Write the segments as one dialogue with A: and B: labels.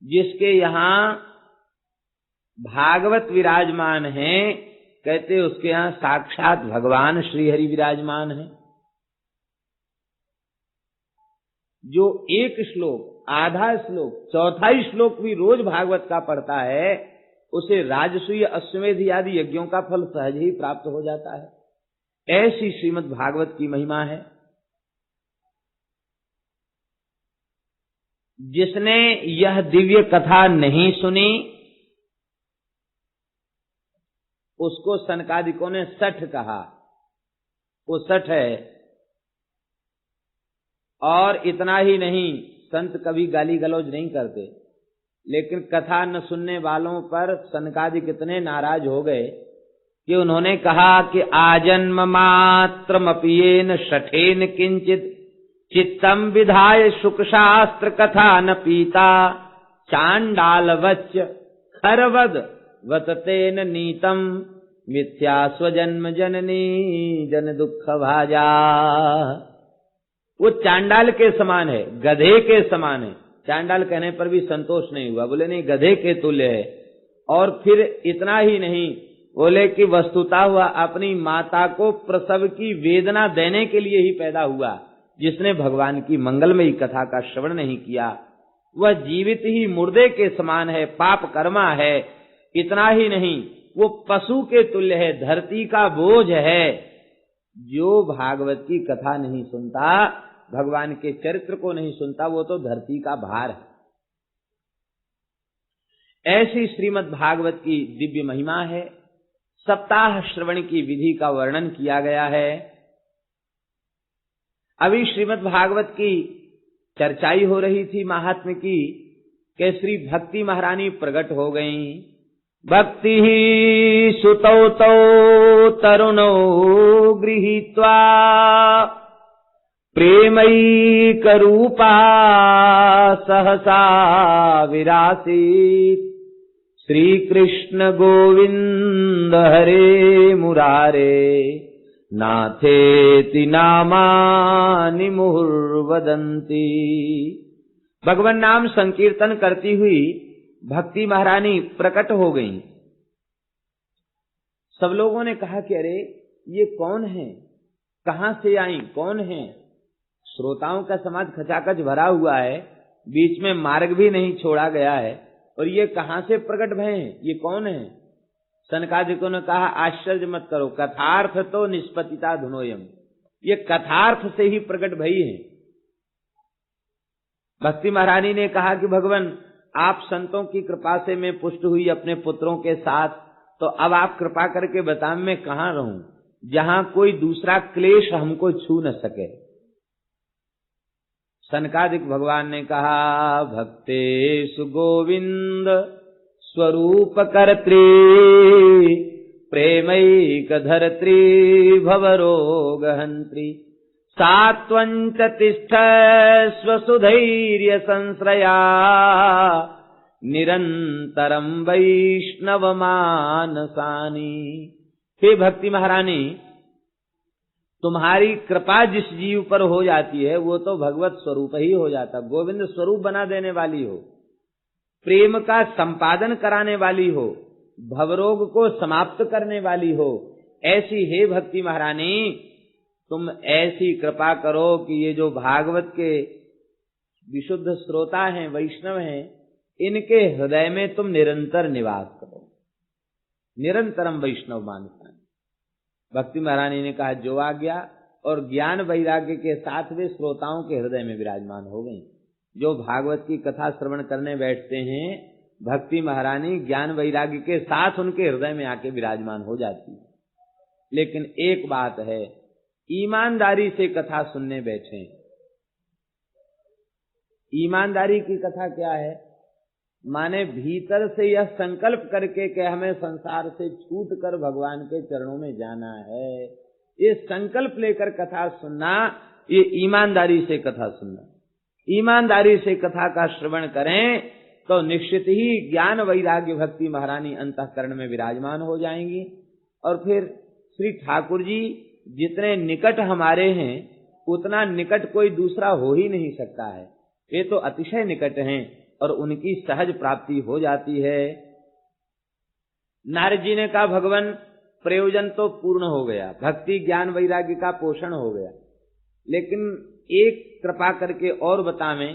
A: जिसके यहाँ भागवत विराजमान हैं, कहते उसके यहाँ साक्षात भगवान श्रीहरि विराजमान हैं। जो एक श्लोक, आधा श्लोक, चौथा श्लोक भी रोज भागवत का पढ़ता है, उसे राजसूय अश्वमेध आदि यज्ञों का फल सहज ही प्राप्त हो जाता है। ऐसी श्रीमद् भागवत की महिमा है। जिसने यह दिव्य कथा नहीं सुनी, उसको सनकादिकों ने सठ कहा। वो सठ है। और इतना ही नहीं, संत कभी गाली गलौज नहीं करते, लेकिन कथा न सुनने वालों पर सनकादिक इतने नाराज हो गए कि उन्होंने कहा कि आजन्म मात्रमपियेन शठेन किंचित चित्तम विधाय सुख शास्त्र कथा न पीता चांडाल वच्च खरवद वततेन नीतम मिथ्या स्वजन्म जननी जन दुख भाजा। वो चांडाल के समान है, गधे के समान है। चांडाल कहने पर भी संतोष नहीं हुआ, बोले नहीं, गधे के तुल्य है। और फिर इतना ही नहीं, बोले कि वस्तुतः हुआ अपनी माता को प्रसव की वेदना देने के लिए ही पैदा हुआ। जिसने भगवान की मंगलमयी कथा का श्रवण नहीं किया, वह जीवित ही मुर्दे के समान है, पाप कर्मा है। इतना ही नहीं, वो पशु के तुल्य है, धरती का बोझ है। जो भागवत की कथा नहीं सुनता, भगवान के चरित्र को नहीं सुनता, वो तो धरती का भार है। ऐसी श्रीमद् भागवत की दिव्य महिमा है। सप्ताह श्रवण की विधि का वर्णन किया गया है। अभी श्रीमद् भागवत की चर्चाई हो रही थी महात्म्य की, कि श्री भक्ति महारानी प्रकट हो गईं। भक्ति ही सुतौ तौ तरुणौ गृहीत्वा प्रेमैक रूपा सहसा विरासीत् श्री कृष्ण गोविंद हरे मुरारे नाथेति नामानि मुहुर्वदन्ति। भगवान नाम संकीर्तन करती हुई भक्ति महारानी प्रकट हो गईं। सब लोगों ने कहा कि अरे ये कौन है, कहां से आई, कौन है। श्रोताओं का समाज खचाखच भरा हुआ है, बीच में मार्ग भी नहीं छोड़ा गया है, और ये कहां से प्रकट भय हैं, ये कौन है। सनकादिकों ने कहा आश्चर्य मत करो, कथार्थ तो निष्पतिता धुनोयम, ये कथार्थ से ही प्रकट भई है। भक्ति महारानी ने कहा कि भगवान आप संतों की कृपा से मैं पुष्ट हुई अपने पुत्रों के साथ, तो अब आप कृपा करके बता मैं कहां रहूं जहां कोई दूसरा क्लेश हमको छू न सके। सनकादिक भगवान ने कहा भक्तेषु गोविंद स्वरूप कर्त्री प्रेमैक धर्त्री भवरोगहंत्री सात्वंच तिष्ठ स्वसुधैर्य संश्रया निरंतरम वैष्णव मानसानी। हे भक्ति महारानी, तुम्हारी कृपा जिस जीव पर हो जाती है वो तो भगवत स्वरूप ही हो जाता, गोविंद स्वरूप बना देने वाली हो, प्रेम का संपादन कराने वाली हो, भवरोग को समाप्त करने वाली हो। ऐसी हे भक्ति महारानी, तुम ऐसी कृपा करो कि ये जो भागवत के विशुद्ध श्रोता हैं, वैष्णव हैं, इनके हृदय में तुम निरंतर निवास करो। निरंतरम वैष्णव मानसानी। भक्ति महारानी ने कहा जो आ गया, और ज्ञान वैराग्य के साथ वे श्रोताओं के हृदय में विराजमान हो गई। जो भागवत की कथा श्रवण करने बैठते हैं, भक्ति महारानी ज्ञान वैराग्य के साथ उनके हृदय में आके विराजमान हो जाती है। लेकिन एक बात है, ईमानदारी से कथा सुनने बैठे। ईमानदारी की कथा क्या है, माने भीतर से यह संकल्प करके कि हमें संसार से छूट कर भगवान के चरणों में जाना है, ये संकल्प लेकर कथा सुनना, ये ईमानदारी से कथा सुनना। ईमानदारी से कथा का श्रवण करें तो निश्चित ही ज्ञान वैराग्य भक्ति महारानी अंतःकरण में विराजमान हो जाएंगी। और फिर श्री ठाकुर जी जितने निकट हमारे हैं, उतना निकट कोई दूसरा हो ही नहीं सकता है। वे तो अतिशय निकट हैं। और उनकी सहज प्राप्ति हो जाती है। नारद जी ने कहा भगवान प्रयोजन तो पूर्ण हो गया, भक्ति ज्ञान वैराग्य का पोषण हो गया, लेकिन एक कृपा करके और बतावें,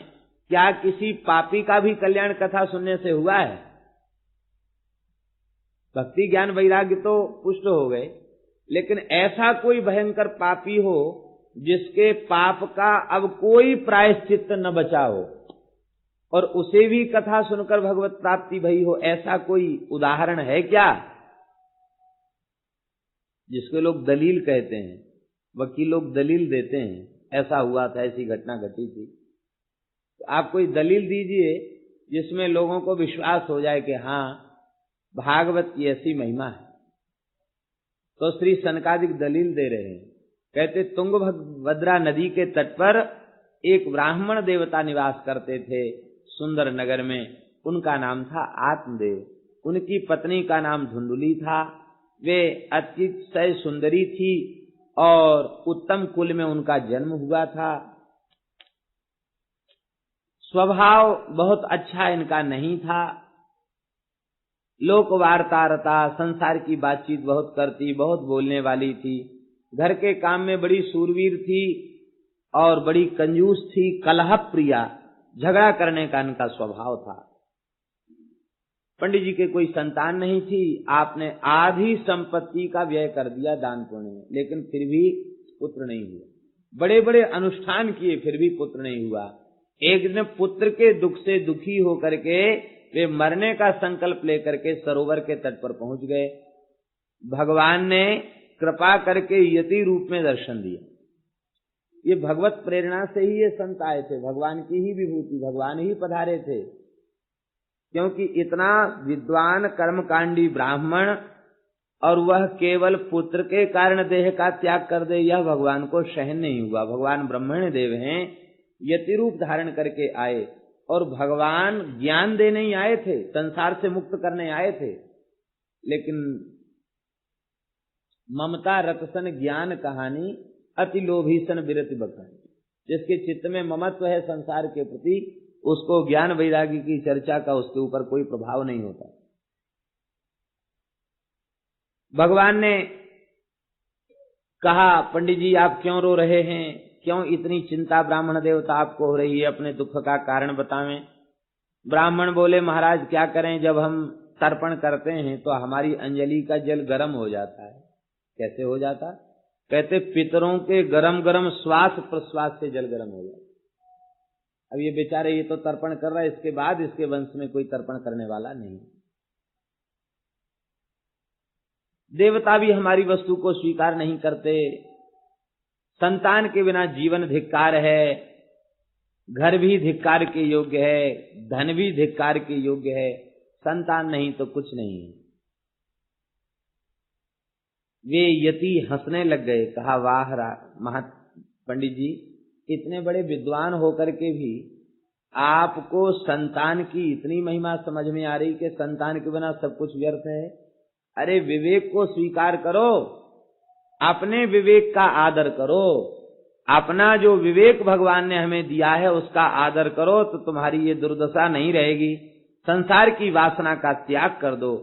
A: क्या किसी पापी का भी कल्याण कथा सुनने से हुआ है? भक्ति ज्ञान वैराग्य तो पुष्ट हो गए, लेकिन ऐसा कोई भयंकर पापी हो जिसके पाप का अब कोई प्रायश्चित्त न बचा हो और उसे भी कथा सुनकर भगवत प्राप्ति भई हो, ऐसा कोई उदाहरण है क्या? जिसको लोग दलील कहते हैं, वकील लोग दलील देते हैं, ऐसा हुआ था, ऐसी घटना घटी थी। तो आप कोई दलील दीजिए जिसमें लोगों को विश्वास हो जाए कि हाँ भागवत की ऐसी महिमा है। तो श्री सनकादिक दलील दे रहे हैं, कहते तुंगभद्रा नदी के तट पर एक ब्राह्मण देवता निवास करते थे सुंदर नगर में। उनका नाम था आत्मदेव, उनकी पत्नी का नाम धुंधुली था। वे अतिशय सुंदरी थी और उत्तम कुल में उनका जन्म हुआ था। स्वभाव बहुत अच्छा इनका नहीं था, लोक वार्तारता, संसार की बातचीत बहुत करती, बहुत बोलने वाली थी, घर के काम में बड़ी शूरवीर थी और बड़ी कंजूस थी, कलह प्रिया, झगड़ा करने का इनका स्वभाव था। पंडित जी के कोई संतान नहीं थी, आपने आधी संपत्ति का व्यय कर दिया दान पुण्य में, लेकिन फिर भी पुत्र नहीं हुआ। बड़े बड़े अनुष्ठान किए फिर भी पुत्र नहीं हुआ। एक दिन पुत्र के दुख से दुखी होकर के वे मरने का संकल्प लेकर के सरोवर के तट पर पहुंच गए। भगवान ने कृपा करके यति रूप में दर्शन दिया। ये भगवत प्रेरणा से ही ये संत आए थे, भगवान की ही विभूति, भगवान ही पधारे थे। क्योंकि इतना विद्वान कर्मकांडी ब्राह्मण और वह केवल पुत्र के कारण देह का त्याग कर दे, यह भगवान को सहन नहीं हुआ। भगवान ब्रह्मण्य देव हैं, यति रूप धारण करके आए और भगवान ज्ञान देने ही आए थे, संसार से मुक्त करने आए थे। लेकिन ममता रतसन ज्ञान कहानी, अति लोभीसन विरति बखानी। जिसके चित्त में ममत्व है संसार के प्रति, उसको ज्ञान वैराग्य की चर्चा का उसके ऊपर कोई प्रभाव नहीं होता। भगवान ने कहा पंडित जी आप क्यों रो रहे हैं, क्यों इतनी चिंता ब्राह्मण देवता आपको हो रही है, अपने दुख का कारण बतावें। ब्राह्मण बोले महाराज क्या करें, जब हम तर्पण करते हैं तो हमारी अंजलि का जल गर्म हो जाता है। कैसे हो जाता? कहते पितरों के गरम गरम श्वास प्रश्वास से जल गर्म हो जाता। अब ये बेचारे ये तो तर्पण कर रहा है, इसके बाद इसके वंश में कोई तर्पण करने वाला नहीं। देवता भी हमारी वस्तु को स्वीकार नहीं करते, संतान के बिना जीवन धिक्कार है, घर भी धिक्कार के योग्य है, धन भी धिक्कार के योग्य है, संतान नहीं तो कुछ नहीं। वे यति हंसने लग गए, कहा वाह पंडित जी, इतने बड़े विद्वान होकर के भी आपको संतान की इतनी महिमा समझ में आ रही कि संतान के बिना सब कुछ व्यर्थ है। अरे विवेक को स्वीकार करो, अपने विवेक का आदर करो, अपना जो विवेक भगवान ने हमें दिया है उसका आदर करो, तो तुम्हारी ये दुर्दशा नहीं रहेगी। संसार की वासना का त्याग कर दो।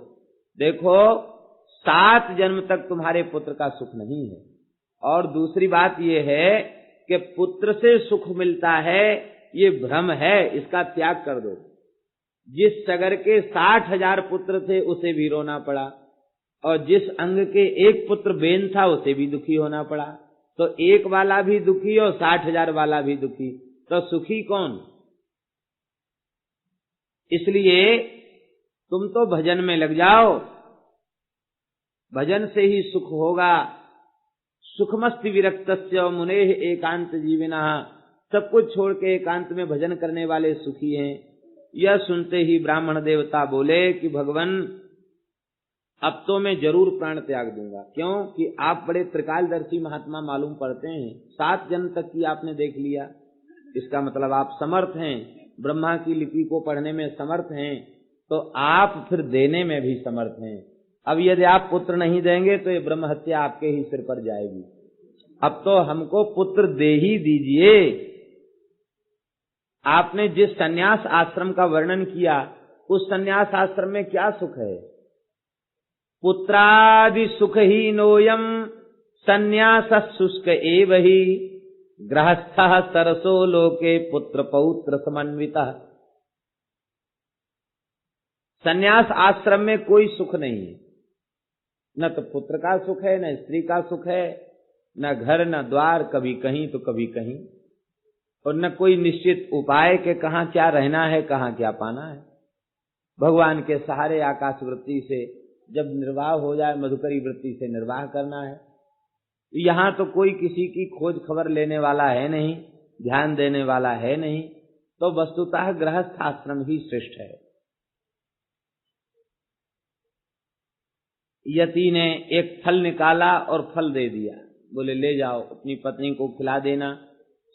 A: देखो 7 जन्म तक तुम्हारे पुत्र का सुख नहीं है। और दूसरी बात यह है कि पुत्र से सुख मिलता है, ये भ्रम है, इसका त्याग कर दो। जिस सगर के 60,000 पुत्र थे उसे भी रोना पड़ा, और जिस अंग के एक पुत्र बेन था उसे भी दुखी होना पड़ा। तो एक वाला भी दुखी और 60,000 वाला भी दुखी, तो सुखी कौन? इसलिए तुम तो भजन में लग जाओ, भजन से ही सुख होगा। सुखमस्ति विरक्तस्य मुनेः एकांत जीविनः, सब कुछ छोड़ के एकांत में भजन करने वाले सुखी हैं। यह सुनते ही ब्राह्मण देवता बोले कि भगवान अब तो मैं जरूर प्राण त्याग दूंगा। क्यों कि आप बड़े त्रिकालदर्शी महात्मा मालूम पड़ते हैं, 7 जन्म तक की आपने देख लिया, इसका मतलब आप समर्थ हैं, ब्रह्मा की लिपि को पढ़ने में समर्थ हैं, तो आप फिर देने में भी समर्थ हैं। अब यदि आप पुत्र नहीं देंगे तो ये ब्रह्म हत्या आपके ही सिर पर जाएगी। अब तो हमको पुत्र दे ही दीजिए। आपने जिस सन्यास आश्रम का वर्णन किया, उस सन्यास आश्रम में क्या सुख है? पुत्रादि सुख ही नोयम सन्यास शुष्क एव ही गृहस्थः सरसो लोके पुत्र पौत्र समन्वितः। सन्यास आश्रम में कोई सुख नहीं है, न तो पुत्र का सुख है, न स्त्री का सुख है, न घर न द्वार, कभी कहीं तो कभी कहीं, और न कोई निश्चित उपाय के कहाँ क्या रहना है, कहाँ क्या पाना है। भगवान के सहारे आकाश वृत्ति से जब निर्वाह हो जाए, मधुकरी वृत्ति से निर्वाह करना है। यहां तो कोई किसी की खोज खबर लेने वाला है नहीं, ध्यान देने वाला है नहीं, तो वस्तुतः गृहस्थ आश्रम ही श्रेष्ठ है। यति ने एक फल निकाला और फल दे दिया, बोले ले जाओ अपनी पत्नी को खिला देना,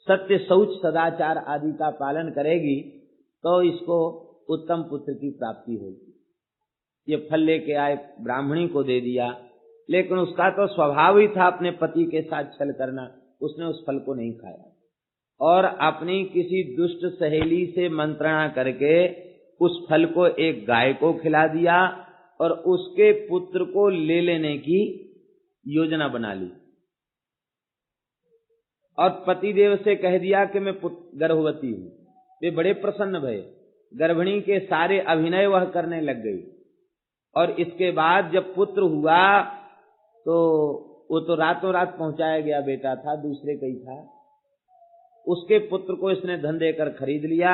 A: सत्य शौच सदाचार आदि का पालन करेगी तो इसको उत्तम पुत्र की प्राप्ति होगी। ये फल लेके आए, ब्राह्मणी को दे दिया, लेकिन उसका तो स्वभाव ही था अपने पति के साथ छल करना, उसने उस फल को नहीं खाया और अपनी किसी दुष्ट सहेली से मंत्रणा करके उस फल को एक गाय को खिला दिया और उसके पुत्र को ले लेने की योजना बना ली और पतिदेव से कह दिया कि मैं गर्भवती हूं। वे बड़े प्रसन्न भये, गर्भिणी के सारे अभिनय वह करने लग गई और इसके बाद जब पुत्र हुआ तो वो तो रातों रात पहुंचाया गया बेटा था, दूसरे का ही था। उसके पुत्र को इसने धन देकर खरीद लिया।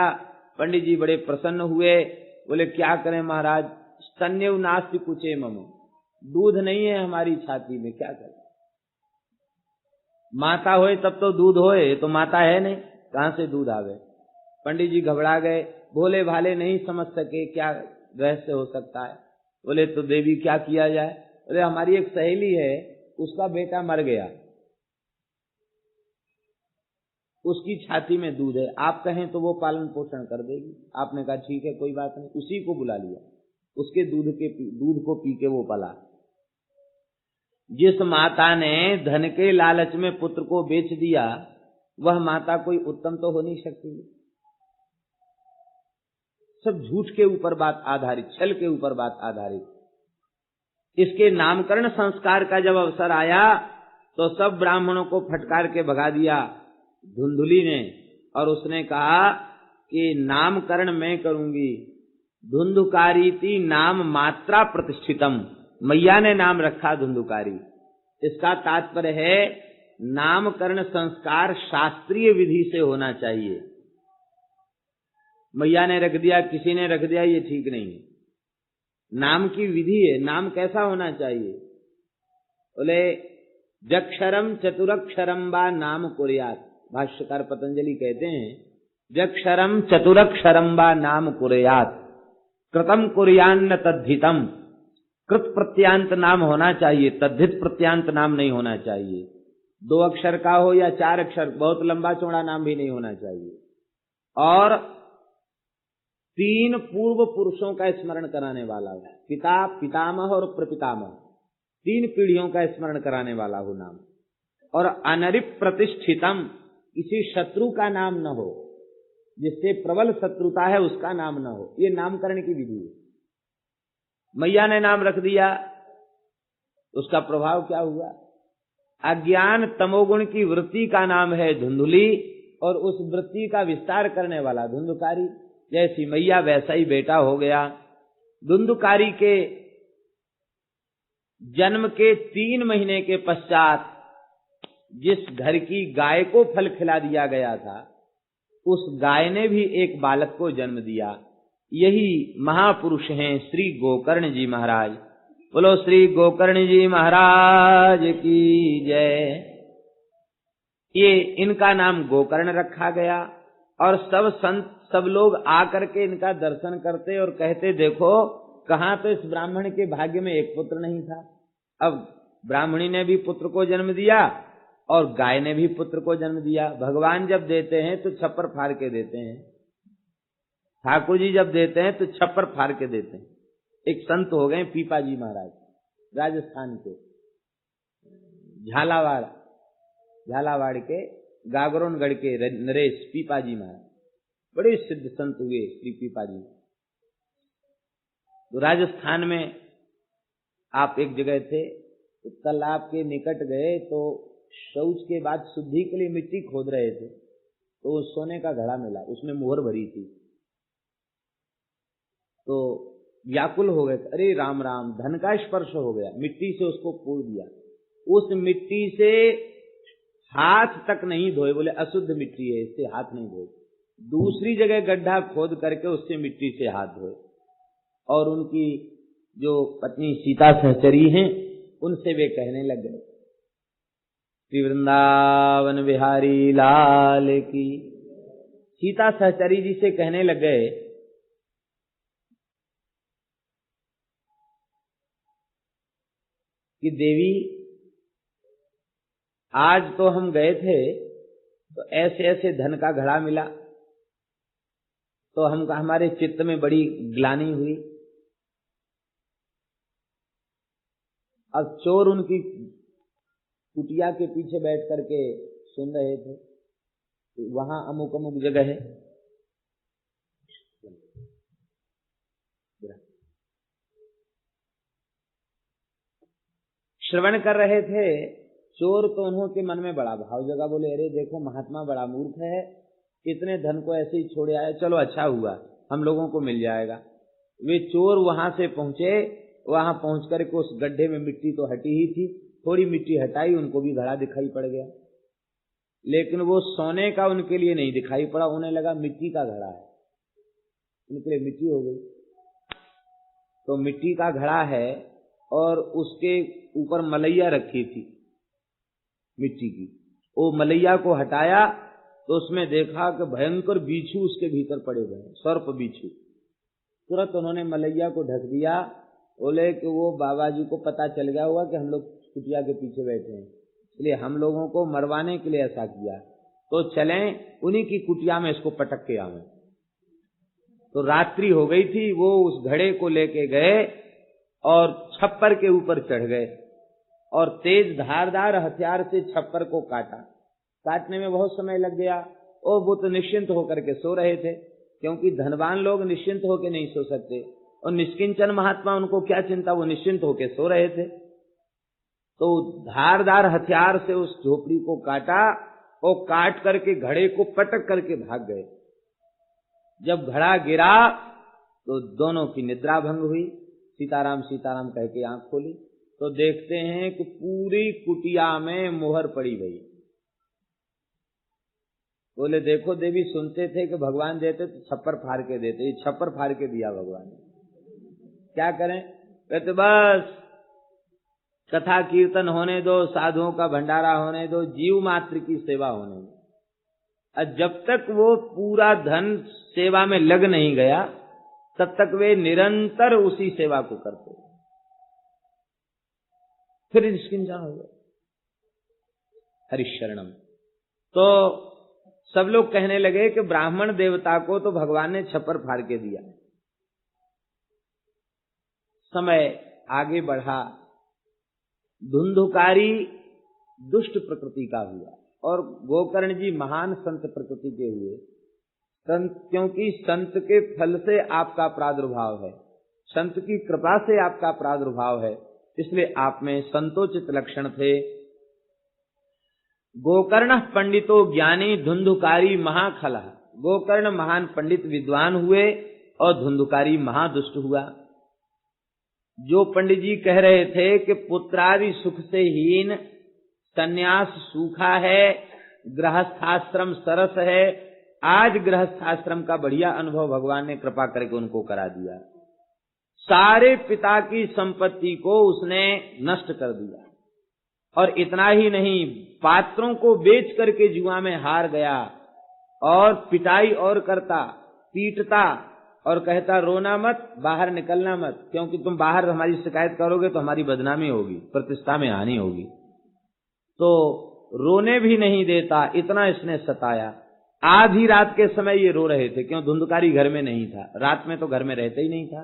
A: पंडित जी बड़े प्रसन्न हुए, बोले क्या करें महाराज, स्तन्यव नास्ति कुचे मम, दूध नहीं है हमारी छाती में, क्या करें। माता होए तब तो दूध होए, तो माता है नहीं, कहां से दूध आवे। पंडित जी घबरा गए, भोले भाले नहीं समझ सके क्या रहस्य हो सकता है। बोले तो देवी क्या किया जाए। बोले हमारी एक सहेली है, उसका बेटा मर गया, उसकी छाती में दूध है, आप कहें तो वो पालन पोषण कर देगी। आपने कहा ठीक है कोई बात नहीं, उसी को बुला लिया, उसके दूध को पी के वो पला। जिस माता ने धन के लालच में पुत्र को बेच दिया, वह माता कोई उत्तम तो हो नहीं सकती। सब झूठ के ऊपर बात आधारित, छल के ऊपर बात आधारित। इसके नामकरण संस्कार का जब अवसर आया तो सब ब्राह्मणों को फटकार के भगा दिया धुंधुली ने, और उसने कहा कि नामकरण मैं करूंगी। धुंधुकारीति नाम मात्रा प्रतिष्ठितम, मैया ने नाम रखा धुंधुकारी। इसका तात्पर्य है नामकरण संस्कार शास्त्रीय विधि से होना चाहिए। मैया ने रख दिया, किसी ने रख दिया, ये ठीक नहीं है। नाम की विधि है, नाम कैसा होना चाहिए। बोले जक्षरम चतुरक्षरम बा नाम कुर्यात, भाष्यकार पतंजलि कहते हैं जक्षरम चतुरक्षरम बा नाम कुर्यात कृतम कुर्यान्न तद्धितम। कृत प्रत्यांत नाम होना चाहिए, तद्धित प्रत्यांत नाम नहीं होना चाहिए। 2 अक्षर का हो या 4 अक्षर, बहुत लंबा चौड़ा नाम भी नहीं होना चाहिए। और 3 पूर्व पुरुषों का स्मरण कराने वाला हो, पिता, पितामह और प्रपितामह, 3 पीढ़ियों का स्मरण कराने वाला हो नाम। और अनरिप प्रतिष्ठितम, किसी शत्रु का नाम न हो, जिससे प्रबल शत्रुता है उसका नाम न हो। ये नामकरण की विधि है। मैया ने नाम रख दिया, उसका प्रभाव क्या हुआ। अज्ञान तमोगुण की वृत्ति का नाम है धुंधुली, और उस वृत्ति का विस्तार करने वाला धुंधुकारी। जैसी मैया वैसा ही बेटा हो गया। धुंधुकारी के जन्म के 3 महीने के पश्चात जिस घर की गाय को फल खिला दिया गया था, उस गाय ने भी एक बालक को जन्म दिया। यही महापुरुष हैं श्री गोकर्ण जी महाराज। बोलो श्री गोकर्ण जी महाराज की जय। ये इनका नाम गोकर्ण रखा गया और सब संत, सब लोग आकर के इनका दर्शन करते और कहते देखो कहां तो इस ब्राह्मण के भाग्य में एक पुत्र नहीं था, अब ब्राह्मणी ने भी पुत्र को जन्म दिया और गाय ने भी पुत्र को जन्म दिया। भगवान जब देते हैं तो छप्पर फाड़ के देते हैं, ठाकुर जी जब देते हैं तो छप्पर फाड़ के देते हैं। एक संत हो गए पीपा जी महाराज, राजस्थान के झालावाड़ के गागरोनगढ़ के नरेश पीपा जी महाराज, बड़े सिद्ध संत हुए श्री पीपा जी। तो राजस्थान में आप एक जगह थे, तो तालाब के निकट गए, तो शौच के बाद शुद्धि के लिए मिट्टी खोद रहे थे, तो सोने का घड़ा मिला, उसमें मोहर भरी थी। तो व्याकुल हो गए, अरे राम राम, धन का स्पर्श हो गया, मिट्टी से उसको पूर दिया। उस मिट्टी से हाथ तक नहीं धोए, बोले अशुद्ध मिट्टी है, इससे हाथ नहीं धोए। दूसरी जगह गड्ढा खोद करके उससे मिट्टी से हाथ धोए। और उनकी जो पत्नी सीता सहचरी हैं, उनसे वे कहने लग गए, श्री वृंदावन बिहारी लाल की। सीता सहचरी जी से कहने लग गए कि देवी, आज तो हम गए थे, तो ऐसे ऐसे धन का घड़ा मिला, तो हमारे चित्त में बड़ी ग्लानि हुई। अब चोर उनकी कुटिया के पीछे बैठ करके सुन रहे थे, वहां अमुक अमुक जगह है, श्रवण कर रहे थे। चोर तो उन्होंने के मन में बड़ा भाव जगा, बोले अरे देखो महात्मा बड़ा मूर्ख है, इतने धन को ऐसे ही छोड़े आए, चलो अच्छा हुआ हम लोगों को मिल जाएगा। वे चोर वहां से पहुंचे, वहां पहुंच करके उस गड्ढे में मिट्टी तो हटी ही थी, थोड़ी मिट्टी हटाई, उनको भी घड़ा दिखाई पड़ गया, लेकिन वो सोने का उनके लिए नहीं दिखाई पड़ा, उन्हें लगा मिट्टी का घड़ा है, उनके लिए मिट्टी हो गई। तो मिट्टी का घड़ा है और उसके ऊपर मलैया रखी थी मिट्टी की, वो मलैया को हटाया तो उसमें देखा कि भयंकर बिच्छू उसके भीतर पड़े हुए हैं, सर्प बिच्छू। तुरंत उन्होंने मलैया को ढक दिया, बोले कि वो बाबा जी को पता चल गया हुआ कि हम लोग कुटिया के पीछे बैठे हैं, इसलिए हम लोगों को मरवाने के लिए ऐसा किया, तो चलें उन्हीं की कुटिया में इसको पटक के आवे। तो रात्रि हो गई थी, वो उस घड़े को लेके गए और छप्पर के ऊपर चढ़ गए और तेज धारदार हथियार से छप्पर को काटा। काटने में बहुत समय लग गया, और वो तो निश्चिंत होकर के सो रहे थे, क्योंकि धनवान लोग निश्चिंत होकर नहीं सो सकते, और निष्किंचन महात्मा उनको क्या चिंता, वो निश्चिंत होकर सो रहे थे। तो धारदार हथियार से उस झोपड़ी को काटा और काट करके घड़े को पटक करके भाग गए। जब घड़ा गिरा तो दोनों की निद्रा भंग हुई, सीताराम सीताराम कह के आंख खोली तो देखते हैं कि पूरी कुटिया में मोहर पड़ी गई। बोले देखो देवी, सुनते थे कि भगवान देते तो छप्पर फाड़ के देते, ये छप्पर फाड़ के दिया भगवान ने, क्या करें। कहते बस कथा कीर्तन होने दो, साधुओं का भंडारा होने दो, जीव मात्र की सेवा होने दो। और जब तक वो पूरा धन सेवा में लग नहीं गया, तब तक वे निरंतर उसी सेवा को करते, फिर निष्किंचन हो गए। हरिशरणम। तो सब लोग कहने लगे कि ब्राह्मण देवता को तो भगवान ने छप्पर फाड़ के दिया। समय आगे बढ़ा, धुंधुकारी दुष्ट प्रकृति का हुआ और गोकर्ण जी महान संत प्रकृति के हुए। संत, क्योंकि संत के फल से आपका प्रादुर्भाव है, संत की कृपा से आपका प्रादुर्भाव है, इसलिए आप में संतोचित लक्षण थे। गोकर्ण पंडितो ज्ञानी धुंधुकारी महाखला। गोकर्ण महान पंडित विद्वान हुए और धुंधुकारी महादुष्ट हुआ। जो पंडित जी कह रहे थे कि पुत्रादि सुख से हीन, सन्यास सूखा है, गृहस्थाश्रम सरस है, आज गृहस्थाश्रम का बढ़िया अनुभव भगवान ने कृपा करके उनको करा दिया। सारे पिता की संपत्ति को उसने नष्ट कर दिया, और इतना ही नहीं, पात्रों को बेच करके जुआ में हार गया और पिटाई और करता, पीटता और कहता रोना मत, बाहर निकलना मत, क्योंकि तुम बाहर हमारी शिकायत करोगे तो हमारी बदनामी होगी, प्रतिष्ठा में हानि होगी। तो रोने भी नहीं देता, इतना इसने सताया। आधी रात के समय ये रो रहे थे, क्यों धुंधकारी घर में नहीं था, रात में तो घर में रहते ही नहीं था,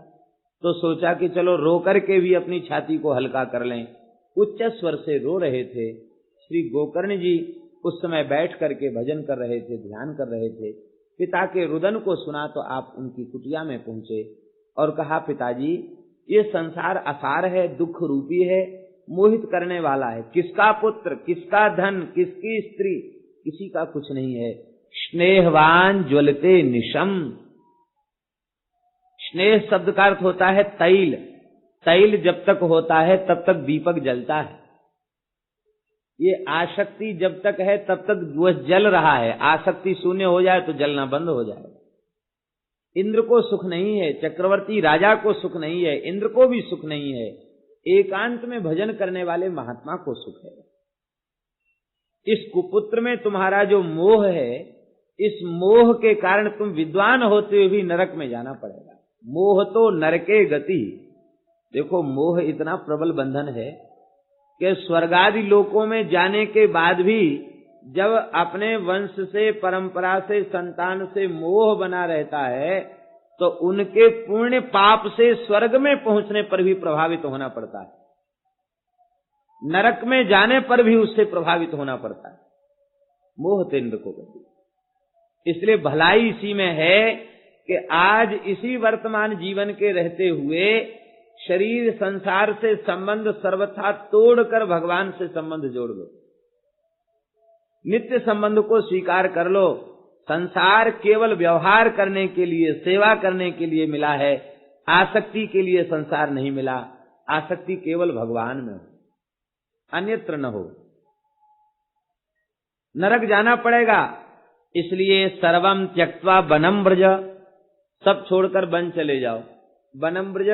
A: तो सोचा कि चलो रो करके भी अपनी छाती को हल्का कर लें। उच्च स्वर से रो रहे थे। श्री गोकर्ण जी उस समय बैठ करके भजन कर रहे थे, ध्यान कर रहे थे। पिता के रुदन को सुना तो आप उनकी कुटिया में पहुंचे और कहा, पिताजी ये संसार असार है, दुख रूपी है, मोहित करने वाला है। किसका पुत्र, किसका धन, किसकी स्त्री, किसी का कुछ नहीं है। स्नेहवान ज्वलते निशम। स्नेह शब्द का अर्थ होता है तैल। तैल जब तक होता है तब तक दीपक जलता है। ये आसक्ति जब तक है तब तक वह जल रहा है। आसक्ति शून्य हो जाए तो जलना बंद हो जाए। इंद्र को सुख नहीं है, चक्रवर्ती राजा को सुख नहीं है, इंद्र को भी सुख नहीं है। एकांत में भजन करने वाले महात्मा को सुख है। इस कुपुत्र में तुम्हारा जो मोह है, इस मोह के कारण तुम विद्वान होते हुए भी नरक में जाना पड़ेगा। मोह तो नरके गति। देखो, मोह इतना प्रबल बंधन है कि स्वर्गादि लोकों में जाने के बाद भी जब अपने वंश से, परंपरा से, संतान से मोह बना रहता है तो उनके पुण्य पाप से स्वर्ग में पहुंचने पर भी प्रभावित होना पड़ता है, नरक में जाने पर भी उससे प्रभावित होना पड़ता है। मोह तेंद्र को गति। इसलिए भलाई इसी में है कि आज इसी वर्तमान जीवन के रहते हुए शरीर संसार से संबंध सर्वथा तोड़कर भगवान से संबंध जोड़ लो। नित्य संबंध को स्वीकार कर लो। संसार केवल व्यवहार करने के लिए, सेवा करने के लिए मिला है। आसक्ति के लिए संसार नहीं मिला। आसक्ति केवल भगवान में हो, अन्यत्र न हो। नरक जाना पड़ेगा। इसलिए सर्वम त्यक्त्वा वनम ब्रज, सब छोड़कर वन चले जाओ। वनम ब्रज,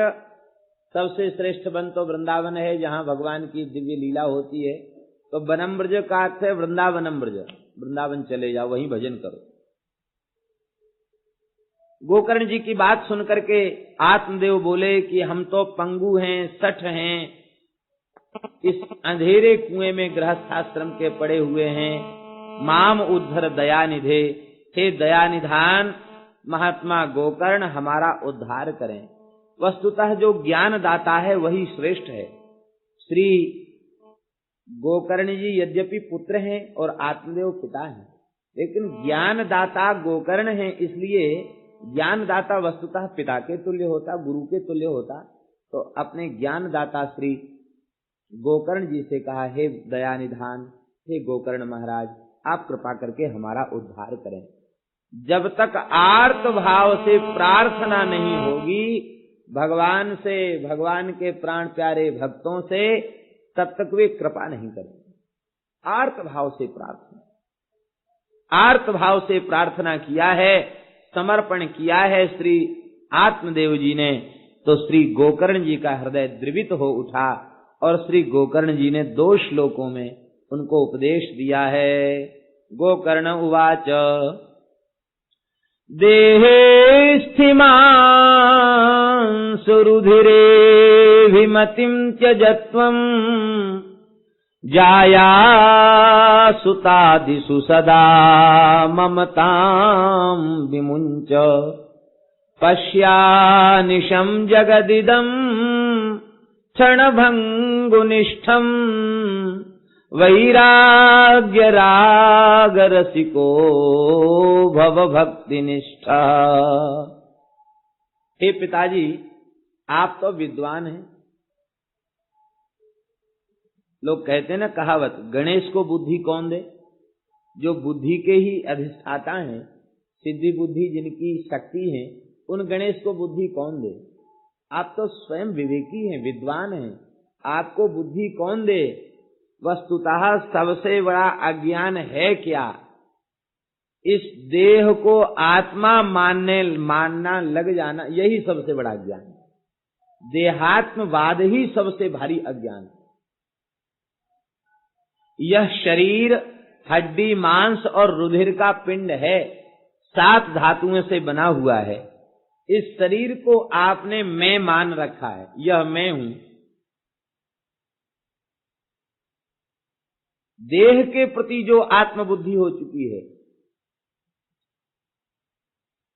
A: सबसे श्रेष्ठ वन तो वृंदावन है, जहां भगवान की दिव्य लीला होती है। तो वनम ब्रज का अर्थ है वृंदावनम ब्रज। वृंदावन चले जाओ, वहीं भजन करो। गोकर्ण जी की बात सुनकर के आत्मदेव बोले कि हम तो पंगु हैं, सठ हैं, इस अंधेरे कुएं में गृहस्थाश्रम के पड़े हुए हैं। माम उद्धर दयानिधे, हे दयानिधान महात्मा गोकर्ण, हमारा उद्धार करें। वस्तुतः जो ज्ञान दाता है वही श्रेष्ठ है। श्री गोकर्ण जी यद्यपि पुत्र हैं और आत्मदेव पिता हैं, लेकिन ज्ञान दाता गोकर्ण हैं। इसलिए ज्ञान दाता वस्तुतः पिता के तुल्य होता, गुरु के तुल्य होता। तो अपने ज्ञान दाता श्री गोकर्ण जी से कहा, हे दयानिधान, हे गोकर्ण महाराज, आप कृपा करके हमारा उद्धार करें। जब तक आर्त भाव से प्रार्थना नहीं होगी भगवान से, भगवान के प्राण प्यारे भक्तों से, तब तक वे कृपा नहीं करेंगे। आर्त भाव से प्रार्थना, आर्त भाव से प्रार्थना किया है, समर्पण किया है श्री आत्मदेव जी ने। तो श्री गोकर्ण जी का हृदय द्रवित हो उठा और श्री गोकर्ण जी ने 2 श्लोकों में उनको उपदेश दिया है। गोकर्ण उवाच, देहे स्थिमां सुरुधिरे विमतिं त्यजत्वं, जाया सुतादिषु सदा ममतां विमुञ्च। पश्यानिशं जगदिदं क्षणभङ्गुनिष्ठं, वैराग्य राग रसिको भव भक्तिनिष्ठा। हे पिताजी, आप तो विद्वान हैं। लोग कहते हैं ना कहावत, गणेश को बुद्धि कौन दे? जो बुद्धि के ही अधिष्ठाता हैं, सिद्धि बुद्धि जिनकी शक्ति है, उन गणेश को बुद्धि कौन दे? आप तो स्वयं विवेकी हैं, विद्वान हैं, आपको बुद्धि कौन दे? वस्तुतः सबसे बड़ा अज्ञान है क्या? इस देह को आत्मा मानना लग जाना, यही सबसे बड़ा अज्ञान है। देहात्मवाद ही सबसे भारी अज्ञान है। यह शरीर हड्डी मांस और रुधिर का पिंड है, 7 धातुओं से बना हुआ है। इस शरीर को आपने मैं मान रखा है, यह मैं हूं। देह के प्रति जो आत्मबुद्धि हो चुकी है,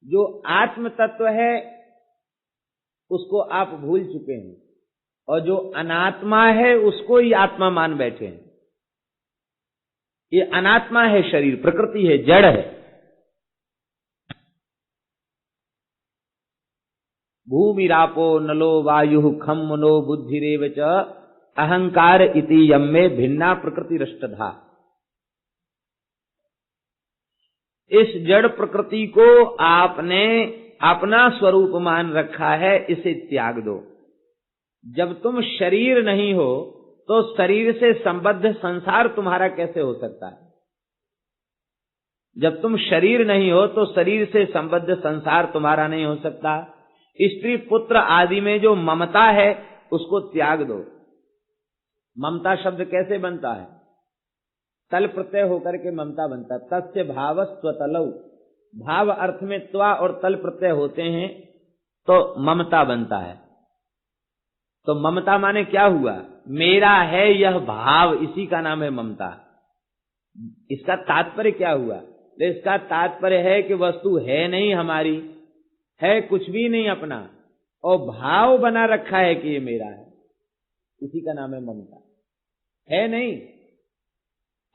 A: जो आत्म तत्व है, उसको आप भूल चुके हैं, और जो अनात्मा है उसको ही आत्मा मान बैठे हैं। ये अनात्मा है, शरीर प्रकृति है, जड़ है। भूमिरापो नलो वायु खम मनो बुद्धिरेव च अहंकार इति यम में भिन्ना प्रकृति रष्टधा। इस जड़ प्रकृति को आपने अपना स्वरूप मान रखा है, इसे त्याग दो। जब तुम शरीर नहीं हो तो शरीर से संबद्ध संसार तुम्हारा कैसे हो सकता है? जब तुम शरीर नहीं हो तो शरीर से संबद्ध संसार तुम्हारा नहीं हो सकता। स्त्री पुत्र आदि में जो ममता है उसको त्याग दो। ममता शब्द कैसे बनता है? तल प्रत्यय होकर के ममता बनता है। तस्य भाव स्वतलौ, भाव अर्थ में त्वा और तल प्रत्यय होते हैं तो ममता बनता है। तो ममता माने क्या हुआ? मेरा है यह भाव, इसी का नाम है ममता। इसका तात्पर्य क्या हुआ? तो इसका तात्पर्य है कि वस्तु है नहीं हमारी, है कुछ भी नहीं अपना, और भाव बना रखा है कि ये मेरा है, इसी का नाम है ममता। है नहीं,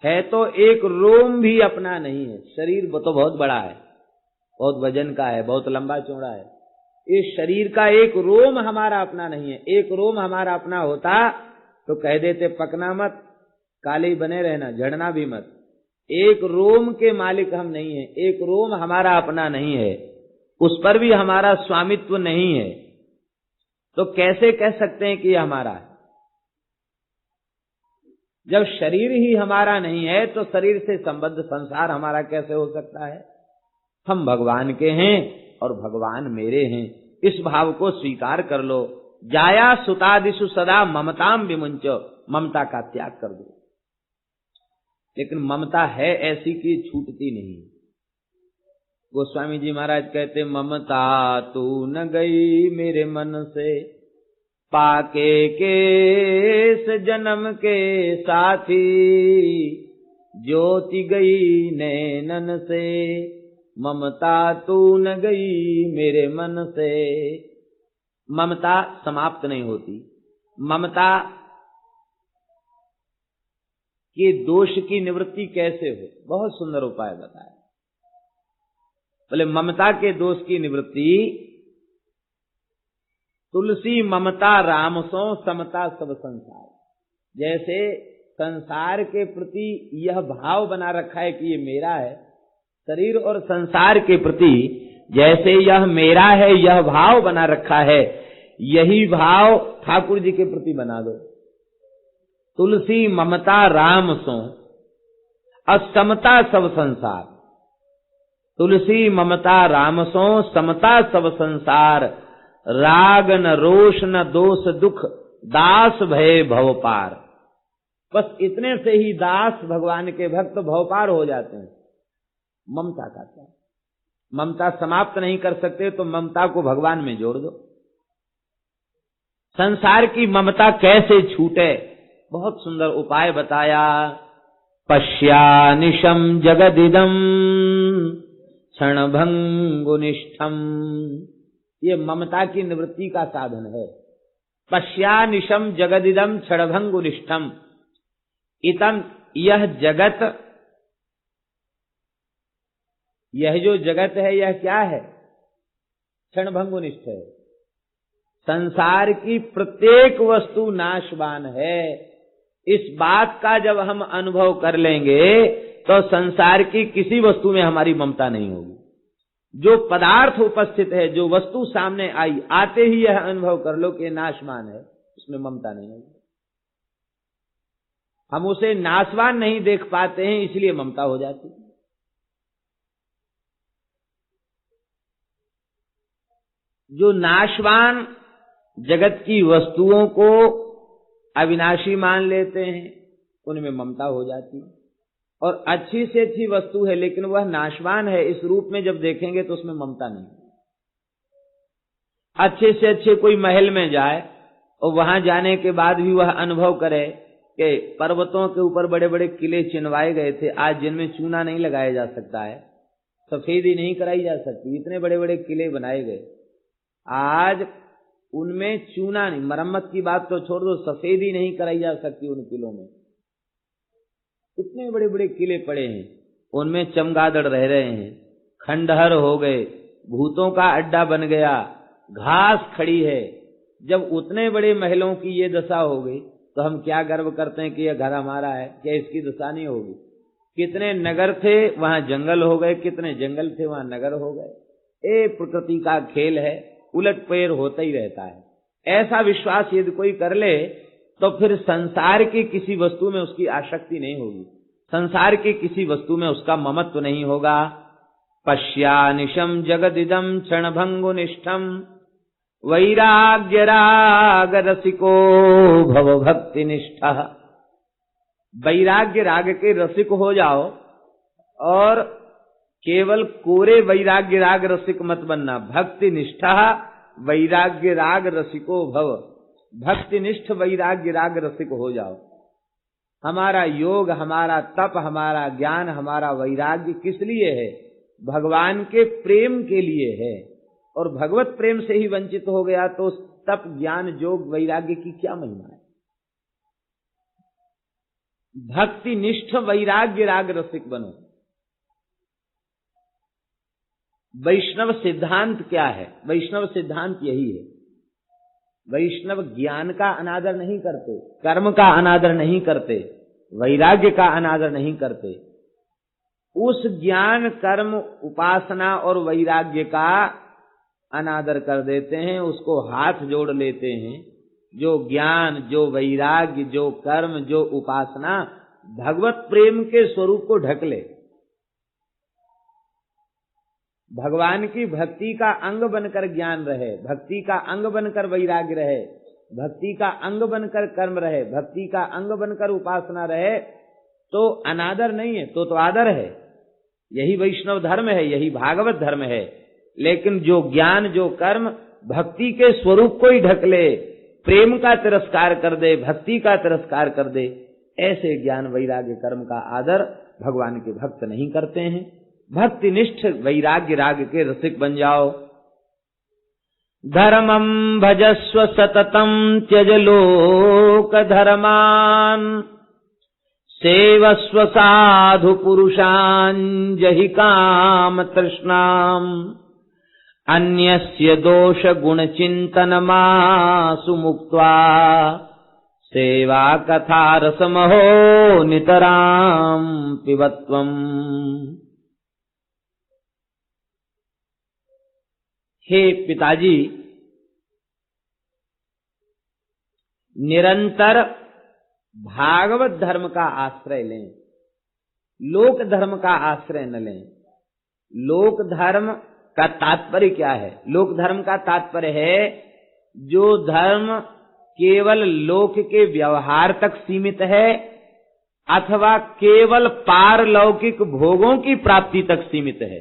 A: है तो एक रोम भी अपना नहीं है। शरीर तो बहुत बड़ा है, बहुत वजन का है, बहुत लंबा चौड़ा है। इस शरीर का एक रोम हमारा अपना नहीं है। एक रोम हमारा अपना होता तो कह देते पकना मत, काले ही बने रहना, झड़ना भी मत। एक रोम के मालिक हम नहीं है, एक रोम हमारा अपना नहीं है, उस पर भी हमारा स्वामित्व नहीं है। तो कैसे कह सकते हैं कि यह हमारा है? जब शरीर ही हमारा नहीं है तो शरीर से संबद्ध संसार हमारा कैसे हो सकता है? हम भगवान के हैं और भगवान मेरे हैं, इस भाव को स्वीकार कर लो। जाया सुतादिषु सदा ममताम विमुंचो, ममता का त्याग कर दो। लेकिन ममता है ऐसी कि छूटती नहीं। गोस्वामी जी महाराज कहते ममता तू न गई मेरे मन से, पाके केस जन्म के साथी, ज्योति गई नैनन से, ममता तू न गई मेरे मन से। ममता समाप्त नहीं होती। ममता के दोष की निवृत्ति कैसे हो? बहुत सुंदर उपाय बताया। बोले ममता के दोष की निवृत्ति, तुलसी ममता राम सो समता सब संसार। जैसे संसार के प्रति यह भाव बना रखा है कि ये मेरा है, शरीर और संसार के प्रति जैसे यह मेरा है यह भाव बना रखा है, यही भाव ठाकुर जी के प्रति बना दो। तुलसी ममता राम सो असमता सब संसार। तुलसी ममता राम सो समता सब संसार, राग न रोष न दोष दुख, दास भय भव पार। बस इतने से ही दास भगवान के भक्त भवपार हो जाते हैं। ममता का क्या? ममता समाप्त नहीं कर सकते तो ममता को भगवान में जोड़ दो। संसार की ममता कैसे छूटे? बहुत सुंदर उपाय बताया। पश्यानिशम जगदिदम क्षणभंगुनिष्ठम, ये ममता की निवृत्ति का साधन है। पश्यानिशम जगदिदम क्षणभंगुनिष्ठम। इतम, यह जगत, यह जो जगत है यह क्या है? क्षणभंगुनिष्ठ है। संसार की प्रत्येक वस्तु नाशवान है। इस बात का जब हम अनुभव कर लेंगे तो संसार की किसी वस्तु में हमारी ममता नहीं होगी। जो पदार्थ उपस्थित है, जो वस्तु सामने आई, आते ही यह अनुभव कर लो कि नाशवान है, उसमें ममता नहीं होगी। हम उसे नाशवान नहीं देख पाते हैं, इसलिए ममता हो जाती है। जो नाशवान जगत की वस्तुओं को अविनाशी मान लेते हैं, उनमें ममता हो जाती है। और अच्छी से अच्छी वस्तु है लेकिन वह नाशवान है, इस रूप में जब देखेंगे तो उसमें ममता नहीं। अच्छे से अच्छे कोई महल में जाए और वहां जाने के बाद भी वह अनुभव करे कि पर्वतों के ऊपर बड़े बड़े किले चिनवाए गए थे, आज जिनमें चूना नहीं लगाया जा सकता है, सफेदी नहीं कराई जा सकती, इतने बड़े बड़े किले बनाए गए, आज उनमें चूना नहीं, मरम्मत की बात तो छोड़ दो, सफेदी नहीं कराई जा सकती उन किलों में। इतने बड़े बड़े किले पड़े हैं, उनमें चमगादड़ रह रहे हैं, खंडहर हो गए, भूतों का अड्डा बन गया, घास खड़ी है। जब उतने बड़े महलों की ये दशा हो गई तो हम क्या गर्व करते हैं कि यह घर हमारा है, क्या इसकी दशा नहीं होगी? कितने नगर थे वहां जंगल हो गए, कितने जंगल थे वहां नगर हो गए। ये प्रकृति का खेल है, उलट पैर होता ही रहता है। ऐसा विश्वास यदि कोई कर ले तो फिर संसार की किसी वस्तु में उसकी आसक्ति नहीं होगी, संसार की किसी वस्तु में उसका ममत्व नहीं होगा। पश्यानिशम जगदिदम क्षणभंगुनिष्ठम वैराग्य राग रसिको भव भक्ति निष्ठा। वैराग्य राग के रसिक हो जाओ और केवल कोरे वैराग्य राग रसिक मत बनना। भक्ति निष्ठा वैराग्य राग रसिको भव, भक्ति निष्ठ वैराग्य राग रसिक हो जाओ। हमारा योग, हमारा तप, हमारा ज्ञान, हमारा वैराग्य किस लिए है? भगवान के प्रेम के लिए है। और भगवत प्रेम से ही वंचित हो गया तो तप, ज्ञान, योग, वैराग्य की क्या महिमा है? भक्ति निष्ठ वैराग्य राग रसिक बनो। वैष्णव सिद्धांत क्या है? वैष्णव सिद्धांत यही है। वैष्णव ज्ञान का अनादर नहीं करते, कर्म का अनादर नहीं करते, वैराग्य का अनादर नहीं करते। उस ज्ञान, कर्म, उपासना और वैराग्य का अनादर कर देते हैं, उसको हाथ जोड़ लेते हैं। जो ज्ञान, जो वैराग्य, जो कर्म, जो उपासना भगवत प्रेम के स्वरूप को ढक ले, भगवान की भक्ति का अंग बनकर ज्ञान रहे, भक्ति का अंग बनकर वैराग्य रहे, भक्ति का अंग बनकर कर्म रहे, भक्ति का अंग बनकर उपासना रहे, तो अनादर नहीं है, तो आदर है। यही वैष्णव धर्म है, यही भागवत धर्म है। लेकिन जो ज्ञान, जो कर्म भक्ति के स्वरूप को ही ढक ले, प्रेम का तिरस्कार कर दे, भक्ति का तिरस्कार कर दे, ऐसे ज्ञान, वैराग्य, कर्म का आदर भगवान के भक्त नहीं करते हैं। भक्ति निष्ठ वैराग्य राग के रसिक बन जाओ। धर्मं भजस्व सततं त्यज लोक धर्मान सेवस्व साधु पुरुषान् जहि काम तृष्णाम् अन्यस्य दोष गुण चिंतनमासु मुक्त्वा सेवा कथा रसमहो नितराम पिबत्वम्। हे पिताजी, निरंतर भागवत धर्म का आश्रय लें, लोक धर्म का आश्रय न लें। लोक धर्म का तात्पर्य क्या है? लोक धर्म का तात्पर्य है जो धर्म केवल लोक के व्यवहार तक सीमित है अथवा केवल पारलौकिक भोगों की प्राप्ति तक सीमित है।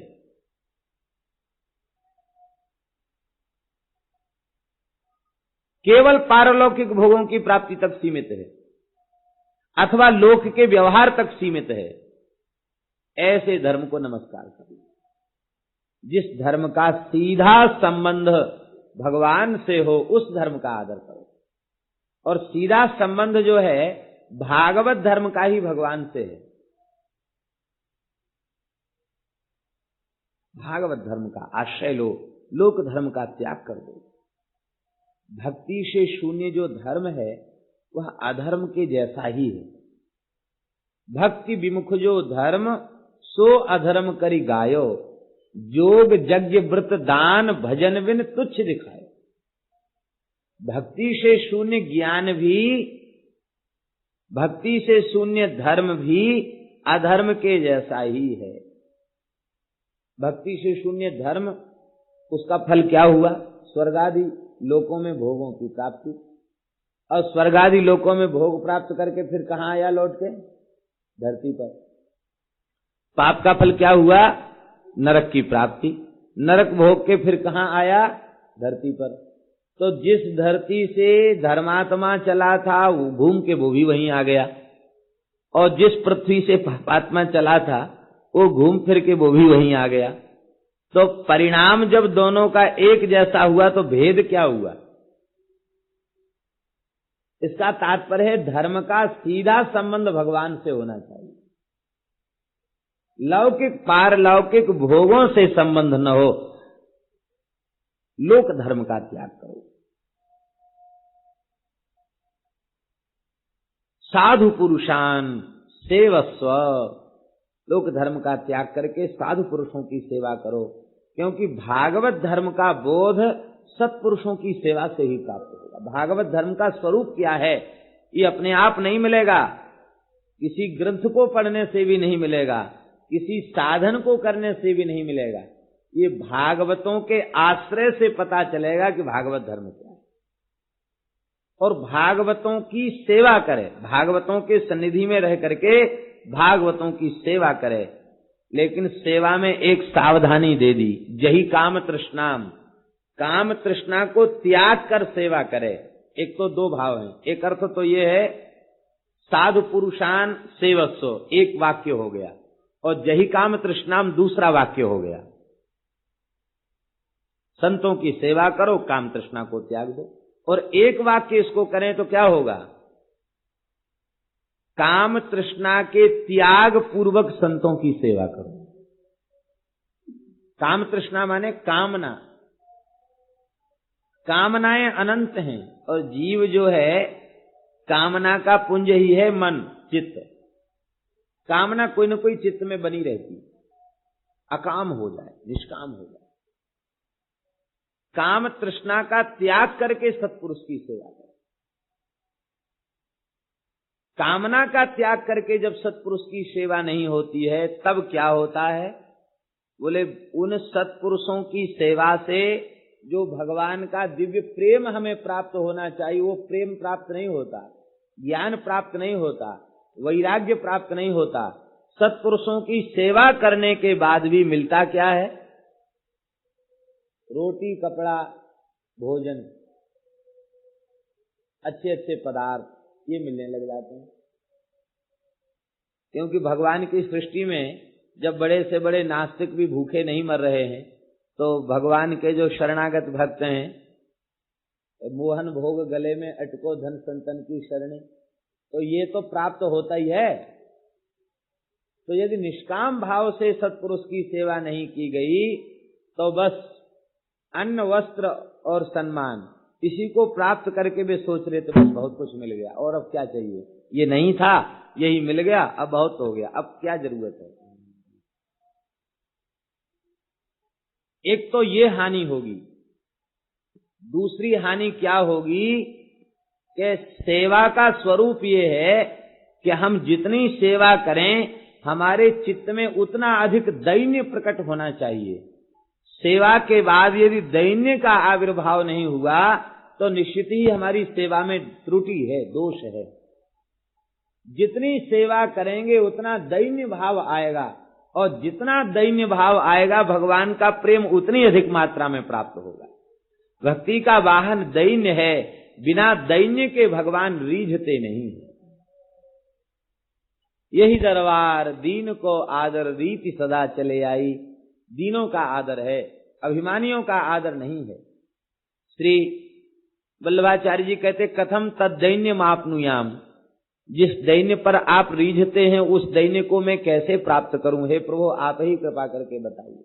A: केवल पारलौकिक भोगों की प्राप्ति तक सीमित है अथवा लोक के व्यवहार तक सीमित है, ऐसे धर्म को नमस्कार करो। जिस धर्म का सीधा संबंध भगवान से हो उस धर्म का आदर करो। और सीधा संबंध जो है भागवत धर्म का ही भगवान से है। भागवत धर्म का आश्रय लो, लोक धर्म का त्याग कर दो। भक्ति से शून्य जो धर्म है वह अधर्म के जैसा ही है। भक्ति विमुख जो धर्म सो अधर्म करी गायो, जोग यज्ञ व्रत दान भजन बिन तुच्छ दिखाए। भक्ति से शून्य ज्ञान भी, भक्ति से शून्य धर्म भी अधर्म के जैसा ही है। भक्ति से शून्य धर्म, उसका फल क्या हुआ? स्वर्ग आदि लोकों में भोगों की प्राप्ति। और स्वर्ग आदि लोकों में भोग प्राप्त करके फिर कहां आया लौट के? धरती पर। पाप का फल क्या हुआ? नरक की प्राप्ति। नरक भोग के फिर कहां आया? धरती पर। तो जिस धरती से धर्मात्मा चला था वो घूम के वो भी वहीं आ गया, और जिस पृथ्वी से पापात्मा चला था वो घूम फिर के वो भी वहीं आ गया। तो परिणाम जब दोनों का एक जैसा हुआ तो भेद क्या हुआ? इसका तात्पर्य है धर्म का सीधा संबंध भगवान से होना चाहिए, लौकिक पारलौकिक भोगों से संबंध न हो। लोक धर्म का त्याग करो। साधु पुरुषान सेवस्व, लोक धर्म का त्याग करके साधु पुरुषों की सेवा करो, क्योंकि भागवत धर्म का बोध सत्पुरुषों की सेवा से ही प्राप्त होगा। भागवत धर्म का स्वरूप क्या है ये अपने आप नहीं मिलेगा, किसी ग्रंथ को पढ़ने से भी नहीं मिलेगा, किसी साधन को करने से भी नहीं मिलेगा। ये भागवतों के आश्रय से पता चलेगा कि भागवत धर्म क्या है। और भागवतों की सेवा करे, भागवतों के सन्निधि में रह करके भागवतों की सेवा करे। लेकिन सेवा में एक सावधानी दे दी, यही काम तृष्णाम, काम तृष्णा को त्याग कर सेवा करे। एक तो दो भाव हैं, एक अर्थ तो ये है साधु पुरुषान सेवस्व, एक वाक्य हो गया, और यही काम तृष्णाम दूसरा वाक्य हो गया। संतों की सेवा करो, काम तृष्णा को त्याग दो। और एक वाक्य इसको करें तो क्या होगा, काम तृष्णा के त्याग पूर्वक संतों की सेवा करो। काम तृष्णा माने कामना, कामनाएं अनंत हैं, और जीव जो है कामना का पुंज ही है मन, चित्त। कामना कोई न कोई चित्त में बनी रहती, अकाम हो जाए, निष्काम हो जाए। काम तृष्णा का त्याग करके सत्पुरुष की सेवा करें। कामना का त्याग करके जब सत्पुरुष की सेवा नहीं होती है तब क्या होता है, बोले उन सत्पुरुषों की सेवा से जो भगवान का दिव्य प्रेम हमें प्राप्त होना चाहिए वो प्रेम प्राप्त नहीं होता, ज्ञान प्राप्त नहीं होता, वैराग्य प्राप्त नहीं होता। सत्पुरुषों की सेवा करने के बाद भी मिलता क्या है, रोटी कपड़ा भोजन, अच्छे अच्छे पदार्थ, ये मिलने लग जाते हैं। क्योंकि भगवान की सृष्टि में जब बड़े से बड़े नास्तिक भी भूखे नहीं मर रहे हैं, तो भगवान के जो शरणागत भक्त हैं, मोहन भोग गले में अटको धन संतन की शरणी, तो ये तो प्राप्त होता ही है। तो यदि निष्काम भाव से सत्पुरुष की सेवा नहीं की गई तो बस अन्न वस्त्र और सम्मान इसी को प्राप्त करके वे सोच रहे थे बस बहुत कुछ मिल गया और अब क्या चाहिए, ये नहीं था यही मिल गया, अब बहुत हो गया, अब क्या जरूरत है। एक तो ये हानि होगी, दूसरी हानि क्या होगी कि सेवा का स्वरूप ये है कि हम जितनी सेवा करें हमारे चित्त में उतना अधिक दैन्य प्रकट होना चाहिए। सेवा के बाद यदि दैन्य का आविर्भाव नहीं हुआ तो निश्चित ही हमारी सेवा में त्रुटि है, दोष है। जितनी सेवा करेंगे उतना दैन्य भाव आएगा, और जितना दैन्य भाव आएगा भगवान का प्रेम उतनी अधिक मात्रा में प्राप्त होगा। भक्ति का वाहन दैन्य है, बिना दैन्य के भगवान रीझते नहीं। यही दरबार दीन को आदर रीति सदा चले आई। दीनों का आदर है, अभिमानियों का आदर नहीं है। श्री वल्लभाचार्य जी कहते कथम तद दैन्य मापनुयाम, जिस दैन्य पर आप रीझते हैं उस दैन्य को मैं कैसे प्राप्त करूं, हे प्रभु आप ही कृपा करके बताइए।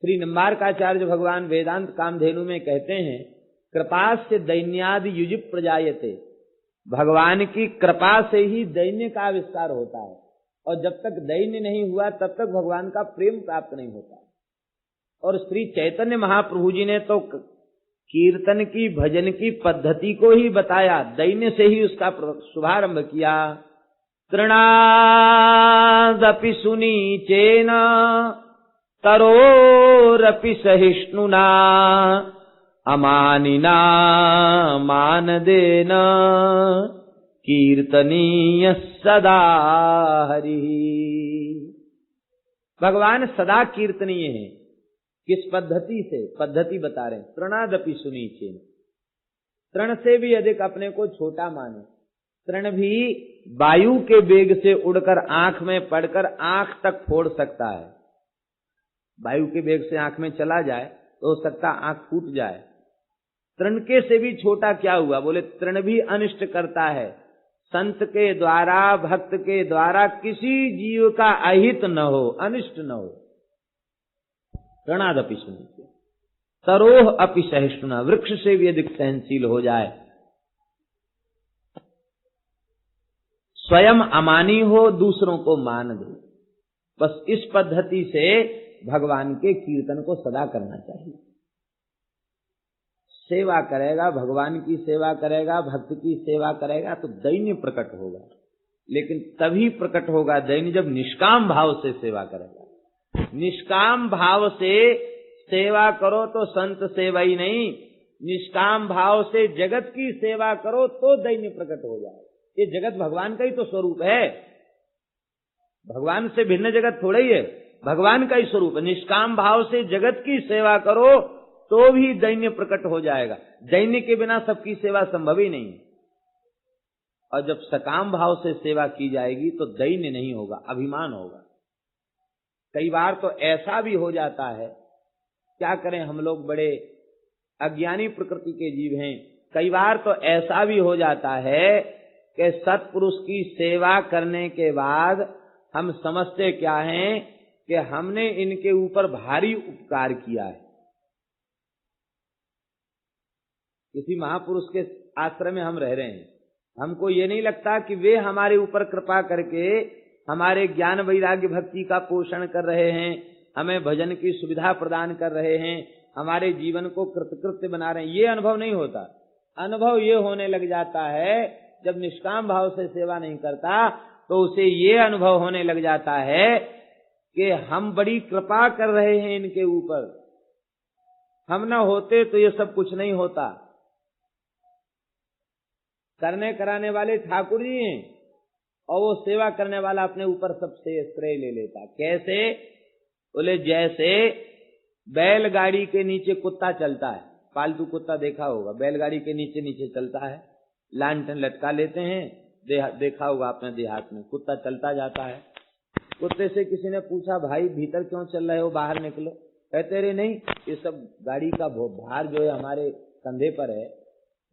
A: श्री निम्बारकाचार्य भगवान वेदांत कामधेनु में कहते हैं कृपास्य दैन्यादि युजिप प्रजायते, भगवान की कृपा से ही दैन्य का आविष्कार होता है, और जब तक दैन्य नहीं हुआ तब तक भगवान का प्रेम प्राप्त नहीं होता। और श्री चैतन्य महाप्रभु जी ने तो कीर्तन की भजन की पद्धति को ही बताया, दैन्य से ही उसका शुभारंभ किया। तृणादपि सुनीचेन तरोरपि सहिष्णुना अमानिना मानदेन कीर्तनीय सदा हरि। भगवान सदा कीर्तनीय है। किस पद्धति से, पद्धति बता रहे हैं। तृणादपि सुनीचेन, तृण से भी अधिक अपने को छोटा माने। तृण भी वायु के वेग से उड़कर आंख में पड़कर आंख तक फोड़ सकता है। वायु के वेग से आंख में चला जाए तो हो सकता आंख फूट जाए। तृण के से भी छोटा क्या हुआ, बोले तृण भी अनिष्ट करता है। संत के द्वारा, भक्त के द्वारा किसी जीव का अहित न हो, अनिष्ट न हो। तृणादपि सुनीचेन, तरोह अपि सहिष्णुना, वृक्ष से भी अधिक सहनशील हो जाए, स्वयं अमानी हो, दूसरों को मान दे। बस इस पद्धति से भगवान के कीर्तन को सदा करना चाहिए। सेवा करेगा, भगवान की सेवा करेगा, भक्त की सेवा करेगा तो दैन्य प्रकट होगा, लेकिन तभी प्रकट होगा दैन्य जब निष्काम भाव से सेवा करेगा। निष्काम भाव से सेवा करो तो संत सेवा ही नहीं, निष्काम भाव से जगत की सेवा करो तो दैन्य प्रकट हो जाए। ये जगत भगवान का ही तो स्वरूप है, भगवान से भिन्न जगत थोड़ा ही है, भगवान का ही स्वरूप है। निष्काम भाव से जगत की सेवा करो तो भी दैन्य प्रकट हो जाएगा। दैन्य के बिना सबकी सेवा संभव ही नहीं है। और जब सकाम भाव से सेवा की जाएगी तो दैन्य नहीं होगा, अभिमान होगा। कई बार तो ऐसा भी हो जाता है, क्या करें, हम लोग बड़े अज्ञानी प्रकृति के जीव हैं। कई बार तो ऐसा भी हो जाता है कि सत्पुरुष की सेवा करने के बाद हम समझते क्या हैं कि हमने इनके ऊपर भारी उपकार किया है। किसी महापुरुष के आश्रम में हम रह रहे हैं, हमको ये नहीं लगता कि वे हमारे ऊपर कृपा करके हमारे ज्ञान वैराग्य भक्ति का पोषण कर रहे हैं, हमें भजन की सुविधा प्रदान कर रहे हैं, हमारे जीवन को कृतकृत्य बना रहे हैं। ये अनुभव नहीं होता। अनुभव ये होने लग जाता है जब निष्काम भाव से सेवा नहीं करता, तो उसे ये अनुभव होने लग जाता है कि हम बड़ी कृपा कर रहे हैं इनके ऊपर, हम न होते तो ये सब कुछ नहीं होता। करने कराने वाले ठाकुर जी हैं और वो सेवा करने वाला अपने ऊपर सबसे श्रेय ले लेता। कैसे? बोले जैसे बैलगाड़ी के नीचे कुत्ता चलता है, पालतू कुत्ता देखा होगा, बैलगाड़ी के नीचे नीचे चलता है, लांटन लटका लेते हैं, देखा होगा अपने देहात में, कुत्ता चलता जाता है। कुत्ते से किसी ने पूछा भाई भीतर क्यों चल रहे हो, बाहर निकलो। कहते रे नहीं, ये सब गाड़ी का भार जो है हमारे कंधे पर है,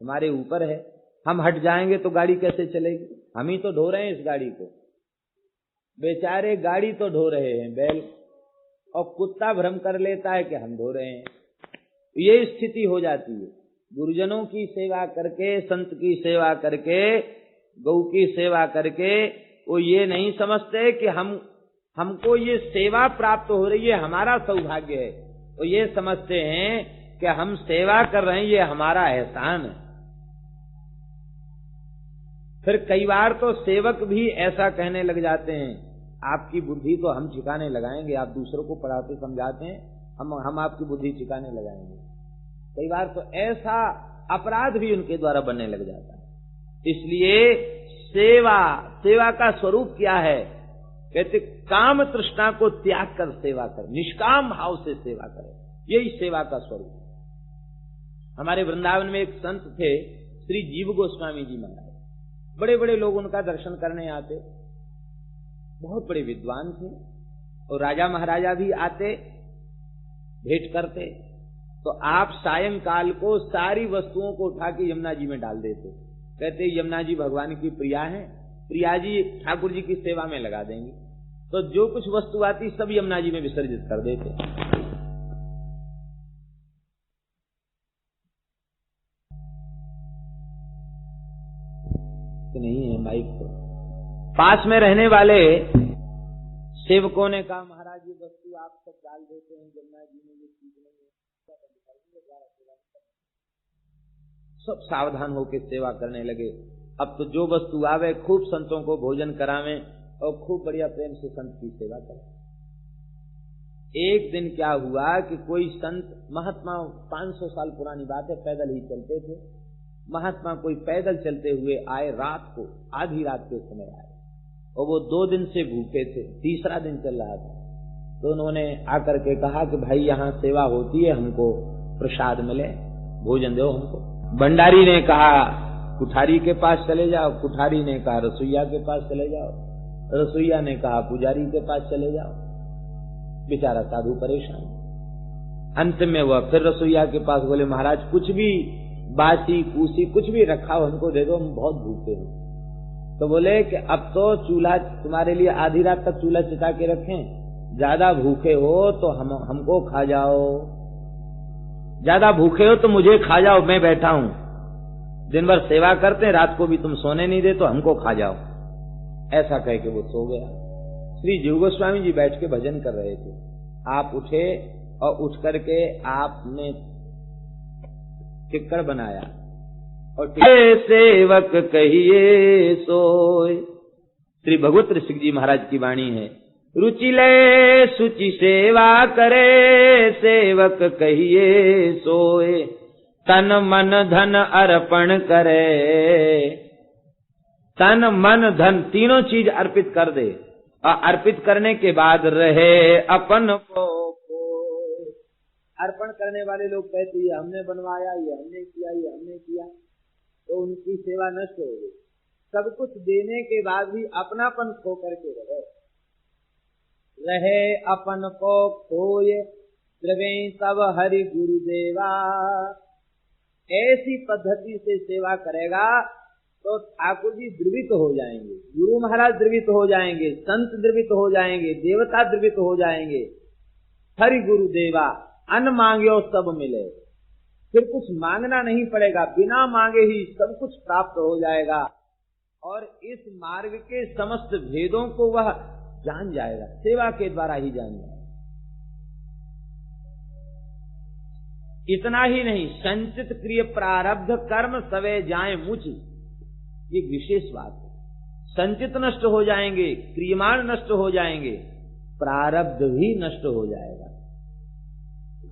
A: हमारे ऊपर है, हम हट जाएंगे तो गाड़ी कैसे चलेगी, हम ही तो ढो रहे हैं इस गाड़ी को। बेचारे गाड़ी तो ढो रहे हैं बैल, और कुत्ता भ्रम कर लेता है कि हम ढो रहे हैं। ये स्थिति हो जाती है। गुरुजनों की सेवा करके, संत की सेवा करके, गौ की सेवा करके वो ये नहीं समझते कि हमको ये सेवा प्राप्त हो रही है, हमारा सौभाग्य है। वो ये समझते हैं कि हम सेवा कर रहे हैं, ये हमारा एहसान है। फिर कई बार तो सेवक भी ऐसा कहने लग जाते हैं, आपकी बुद्धि तो हम ठिकाने लगाएंगे, आप दूसरों को पढ़ाते समझाते हैं, हम आपकी बुद्धि ठिकाने लगाएंगे। कई बार तो ऐसा अपराध भी उनके द्वारा बनने लग जाता है। इसलिए सेवा का स्वरूप क्या है? कहते काम तृष्णा को त्याग कर सेवा कर, निष्काम भाव से सेवा करे, यही सेवा का स्वरूप। हमारे वृंदावन में एक संत थे, श्री जीव गोस्वामी जी महाराज। बड़े बड़े लोग उनका दर्शन करने आते, बहुत बड़े विद्वान थे, और राजा महाराजा भी आते, भेंट करते। तो आप सायंकाल को सारी वस्तुओं को उठा के यमुना जी में डाल देते। कहते यमुना जी भगवान की प्रिया हैं, प्रिया जी ठाकुर जी की सेवा में लगा देंगे। तो जो कुछ वस्तु आती सब यमुना जी में विसर्जित कर देते। तो नहीं है माइक तो। पास में रहने वाले सेवकों ने कहा महाराज ये वस्तु आप सब डाल देते हैं यमुना जी में, ये ठीक नहीं है। सब सावधान होकर सेवा करने लगे। अब तो जो वस्तु आवे खूब संतों को भोजन करावें और खूब बढ़िया प्रेम से संत की सेवा करें। एक दिन क्या हुआ कि कोई संत महात्मा, 500 साल पुरानी बात है, पैदल ही चलते थे। महात्मा कोई पैदल चलते हुए आए, रात को, आधी रात के समय आए, और वो 2 दिन से भूखे थे, तीसरा दिन चल रहा था। तो उन्होंने आकर के कहा कि भाई यहाँ सेवा होती है, हमको प्रसाद मिले, भोजन दो हमको। भंडारी ने कहा कुठारी के पास चले जाओ, कुठारी ने कहा रसोईया के पास चले जाओ, रसोईया ने कहा पुजारी के पास चले जाओ। बेचारा साधु परेशान। अंत में वह फिर रसोईया के पास बोले महाराज कुछ भी बासी कूसी कुछ भी रखा हो हमको दे दो, हम बहुत भूखे हैं। तो बोले कि अब तो चूल्हा तुम्हारे लिए आधी रात तक चूल्हा चिता के रखें, ज्यादा भूखे हो तो हमको खा जाओ। ज्यादा भूखे हो तो मुझे खा जाओ, मैं बैठा हूं। दिन भर सेवा करते हैं, रात को भी तुम सोने नहीं दे तो हमको खा जाओ। ऐसा कह के वो सो गया। श्री जीव गोस्वामी जी बैठ के भजन कर रहे थे। आप उठे और उठ करके आपने टिक्कड़ बनाया और सेवक कहिए सोए। श्री भगवत ऋषि जी महाराज की वाणी है, रुचि ले सुचि सेवा करे, सेवक कहिए सोए, तन मन धन अर्पण करे। तन मन धन तीनों चीज अर्पित कर दे और अर्पित करने के बाद रहे अपन को। अर्पण करने वाले लोग कहते हैं हमने बनवाया, ये हमने किया, ये हमने किया, तो उनकी सेवा नष्ट हो गई। सब कुछ देने के बाद भी अपनापन खो करके रहे अपन को खोए, द्रवे तब हरि गुरुदेवा। ऐसी पद्धति से सेवा करेगा तो ठाकुर जी द्रवित हो जाएंगे, गुरु महाराज द्रवित हो जाएंगे, संत द्रवित हो जाएंगे, देवता द्रवित हो जाएंगे। हरि गुरुदेवा, अन्न मांगो सब मिले, फिर कुछ मांगना नहीं पड़ेगा, बिना मांगे ही सब कुछ प्राप्त हो जाएगा। और इस मार्ग के समस्त भेदों को वह जान जाएगा, सेवा के द्वारा ही जान जाएगा। इतना ही नहीं, संचित क्रिय प्रारब्ध कर्म सवे जाए मुझी, ये विशेष बात है। संचित नष्ट हो जाएंगे, क्रियमाण नष्ट हो जाएंगे, प्रारब्ध भी नष्ट हो जाएगा।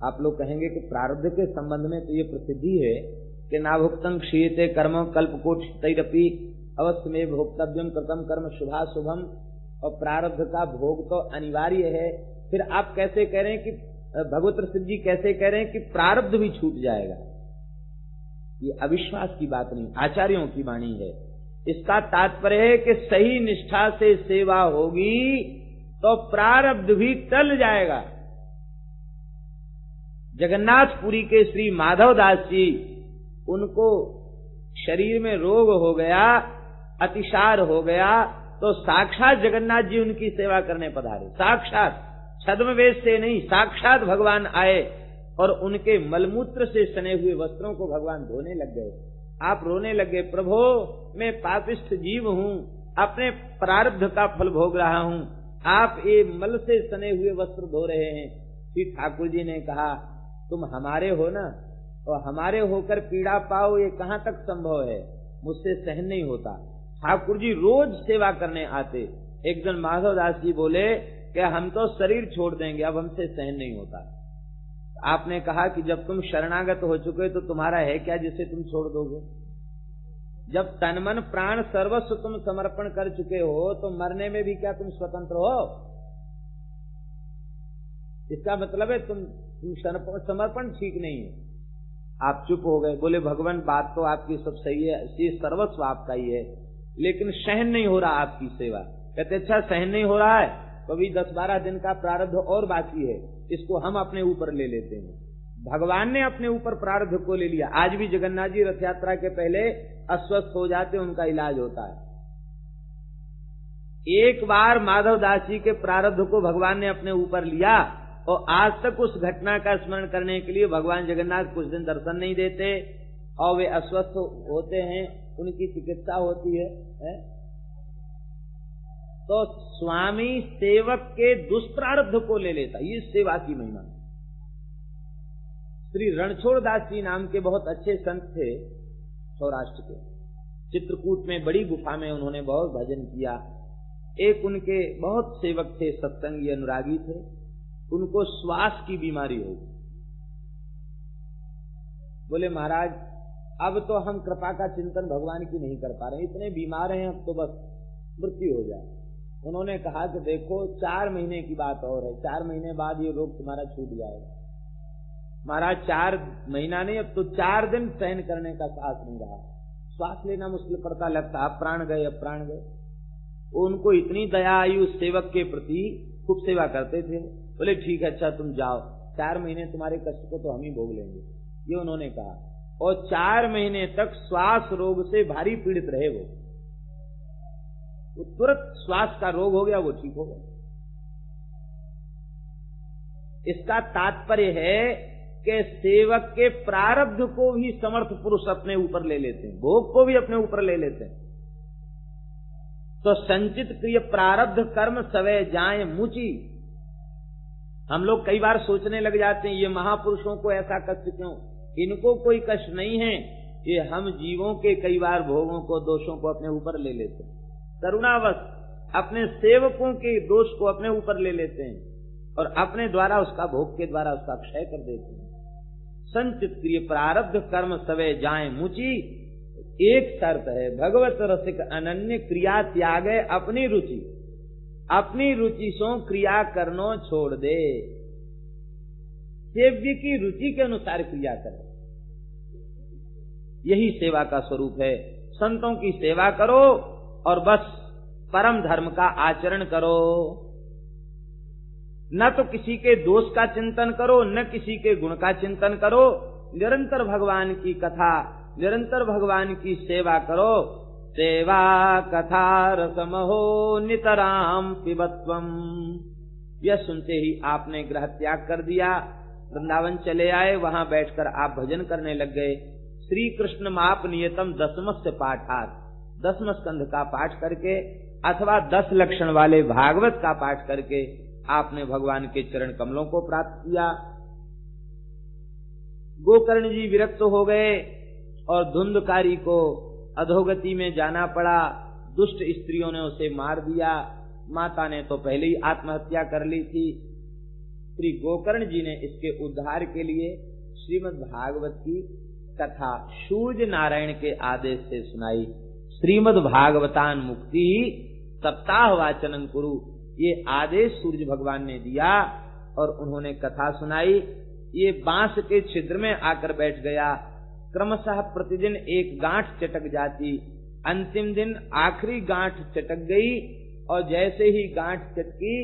A: आप लोग कहेंगे कि प्रारब्ध के संबंध में तो ये प्रसिद्धि है कि नाभुक्तं क्षीयते कर्म कल्पकोटिरपि अवश्य में भोक्तव्यम कृतम कर्म शुभाशुभम, और प्रारब्ध का भोग तो अनिवार्य है। फिर आप कैसे कह रहे हैं कि भगवत ऋषि जी कैसे कह रहे हैं कि प्रारब्ध भी छूट जाएगा? ये अविश्वास की बात नहीं, आचार्यों की वाणी है। इसका तात्पर्य है कि सही निष्ठा से सेवा होगी तो प्रारब्ध भी टल जाएगा। जगन्नाथपुरी के श्री माधव दास जी, उनको शरीर में रोग हो गया, अतिसार हो गया, तो साक्षात जगन्नाथ जी उनकी सेवा करने पधारे। साक्षात, छद्मवेश से नहीं, साक्षात भगवान आए और उनके मलमूत्र से सने हुए वस्त्रों को भगवान धोने लग गए। आप रोने लगे, प्रभो मैं पापिष्ठ जीव हूँ, अपने प्रारब्ध का फल भोग रहा हूँ, आप ये मल से सने हुए वस्त्र धो रहे हैं। श्री ठाकुर जी ने कहा तुम हमारे हो ना, और हमारे होकर पीड़ा पाओ, ये कहाँ तक संभव है, मुझसे सहन नहीं होता। ठाकुर जी रोज सेवा करने आते। एक दिन माधव दास जी बोले कि हम तो शरीर छोड़ देंगे, अब हमसे सहन नहीं होता। आपने कहा कि जब तुम शरणागत हो चुके तो तुम्हारा है क्या जिसे तुम छोड़ दोगे? जब तन मन प्राण सर्वस्व तुम समर्पण कर चुके हो तो मरने में भी क्या तुम स्वतंत्र हो? इसका मतलब है तुम समर्पण ठीक नहीं है। आप चुप हो गए, बोले भगवान बात तो आपकी सब सही है, ये सर्वस्व आपका ही है, लेकिन सहन नहीं हो रहा आपकी सेवा। कहते अच्छा सहन नहीं हो रहा है तो अभी 10-12 दिन का प्रारब्ध और बाकी है, इसको हम अपने ऊपर ले लेते हैं। भगवान ने अपने ऊपर प्रारब्ध को ले लिया। आज भी जगन्नाथ जी रथ यात्रा के पहले अस्वस्थ हो जाते, उनका इलाज होता है। एक बार माधव दास जी के प्रारब्ध को भगवान ने अपने ऊपर लिया और आज तक उस घटना का स्मरण करने के लिए भगवान जगन्नाथ कुछ दिन दर्शन नहीं देते और वे अस्वस्थ होते हैं, उनकी चिकित्सा होती है। तो स्वामी सेवक के दुष्प्रारब्ध को ले लेता, ये सेवा की महिमा। श्री रणछोड़ दास जी नाम के बहुत अच्छे संत थे सौराष्ट्र के। चित्रकूट में बड़ी गुफा में उन्होंने बहुत भजन किया। एक उनके बहुत सेवक थे, सत्संगी अनुरागी थे, उनको श्वास की बीमारी हो गई। बोले महाराज अब तो हम कृपा का चिंतन भगवान की नहीं कर पा रहे, इतने बीमार हैं, अब तो बस मृत्यु हो जाए। उन्होंने कहा कि देखो 4 महीने की बात और है, 4 महीने बाद ये रोग तुम्हारा छूट जाएगा। महाराज 4 महीना नहीं, अब तो 4 दिन सहन करने का साहस नहीं रहा, श्वास लेना मुश्किल पड़ता, लगता अब प्राण गए, अब प्राण गए। उनको इतनी दया आई उस सेवक के प्रति, खूब सेवा करते थे। बोले ठीक है अच्छा तुम जाओ, 4 महीने तुम्हारे कष्ट को तो हम ही भोग लेंगे, ये उन्होंने कहा। और 4 महीने तक श्वास रोग से भारी पीड़ित रहे वो तुरंत श्वास का रोग हो गया, वो ठीक हो गया। इसका तात्पर्य है के सेवक के प्रारब्ध को भी समर्थ पुरुष अपने ऊपर ले लेते हैं, भोग को भी अपने ऊपर ले लेते हैं। तो संचित क्रिय प्रारब्ध कर्म सवै जाए मुचि। हम लोग कई बार सोचने लग जाते हैं ये महापुरुषों को ऐसा कष्ट क्यों, इनको कोई कष्ट नहीं है, ये हम जीवों के कई बार भोगों को दोषों को अपने ऊपर ले लेते हैं, करुणावश अपने सेवकों के दोष को अपने ऊपर ले लेते हैं और अपने द्वारा उसका भोग के द्वारा उसका क्षय कर देते हैं। संचित क्रिय प्रारब्ध कर्म सवे जाए मुचि। एक शर्त है, भगवत रसिक अनन्य क्रिया त्यागे अपनी रुचि, अपनी रुचि सो क्रिया करनो छोड़ दे। सेव्य की रुचि के अनुसार क्रिया करे, यही सेवा का स्वरूप है। संतों की सेवा करो और बस परम धर्म का आचरण करो, न तो किसी के दोष का चिंतन करो, न किसी के गुण का चिंतन करो। निरंतर भगवान की कथा, निरंतर भगवान की सेवा करो। सेवा कथा रसमहो नितराम पिबत्वम। यह सुनते ही आपने ग्रह त्याग कर दिया, वृंदावन चले आए, वहां बैठकर आप भजन करने लग गए। श्री कृष्ण माप नियतम दशमस्य पाठात, 10वें स्कंध का पाठ करके अथवा 10 लक्षण वाले भागवत का पाठ करके आपने भगवान के चरण कमलों को प्राप्त किया। गोकर्ण जी विरक्त हो गए और धुंधकारी को अधोगति में जाना पड़ा। दुष्ट स्त्रियों ने उसे मार दिया, माता ने तो पहले ही आत्महत्या कर ली थी। श्री गोकर्ण जी ने इसके उद्धार के लिए श्रीमद् भागवत की कथा सूर्य नारायण के आदेश से सुनाई। श्रीमद् भागवतान मुक्ति सप्ताह वाचनं कुरु, ये आदेश सूर्य भगवान ने दिया और उन्होंने कथा सुनाई। ये बांस के छिद्र में आकर बैठ गया, क्रमशः प्रतिदिन एक गांठ चटक जाती, अंतिम दिन आखिरी गांठ चटक गई और जैसे ही गांठ चटकी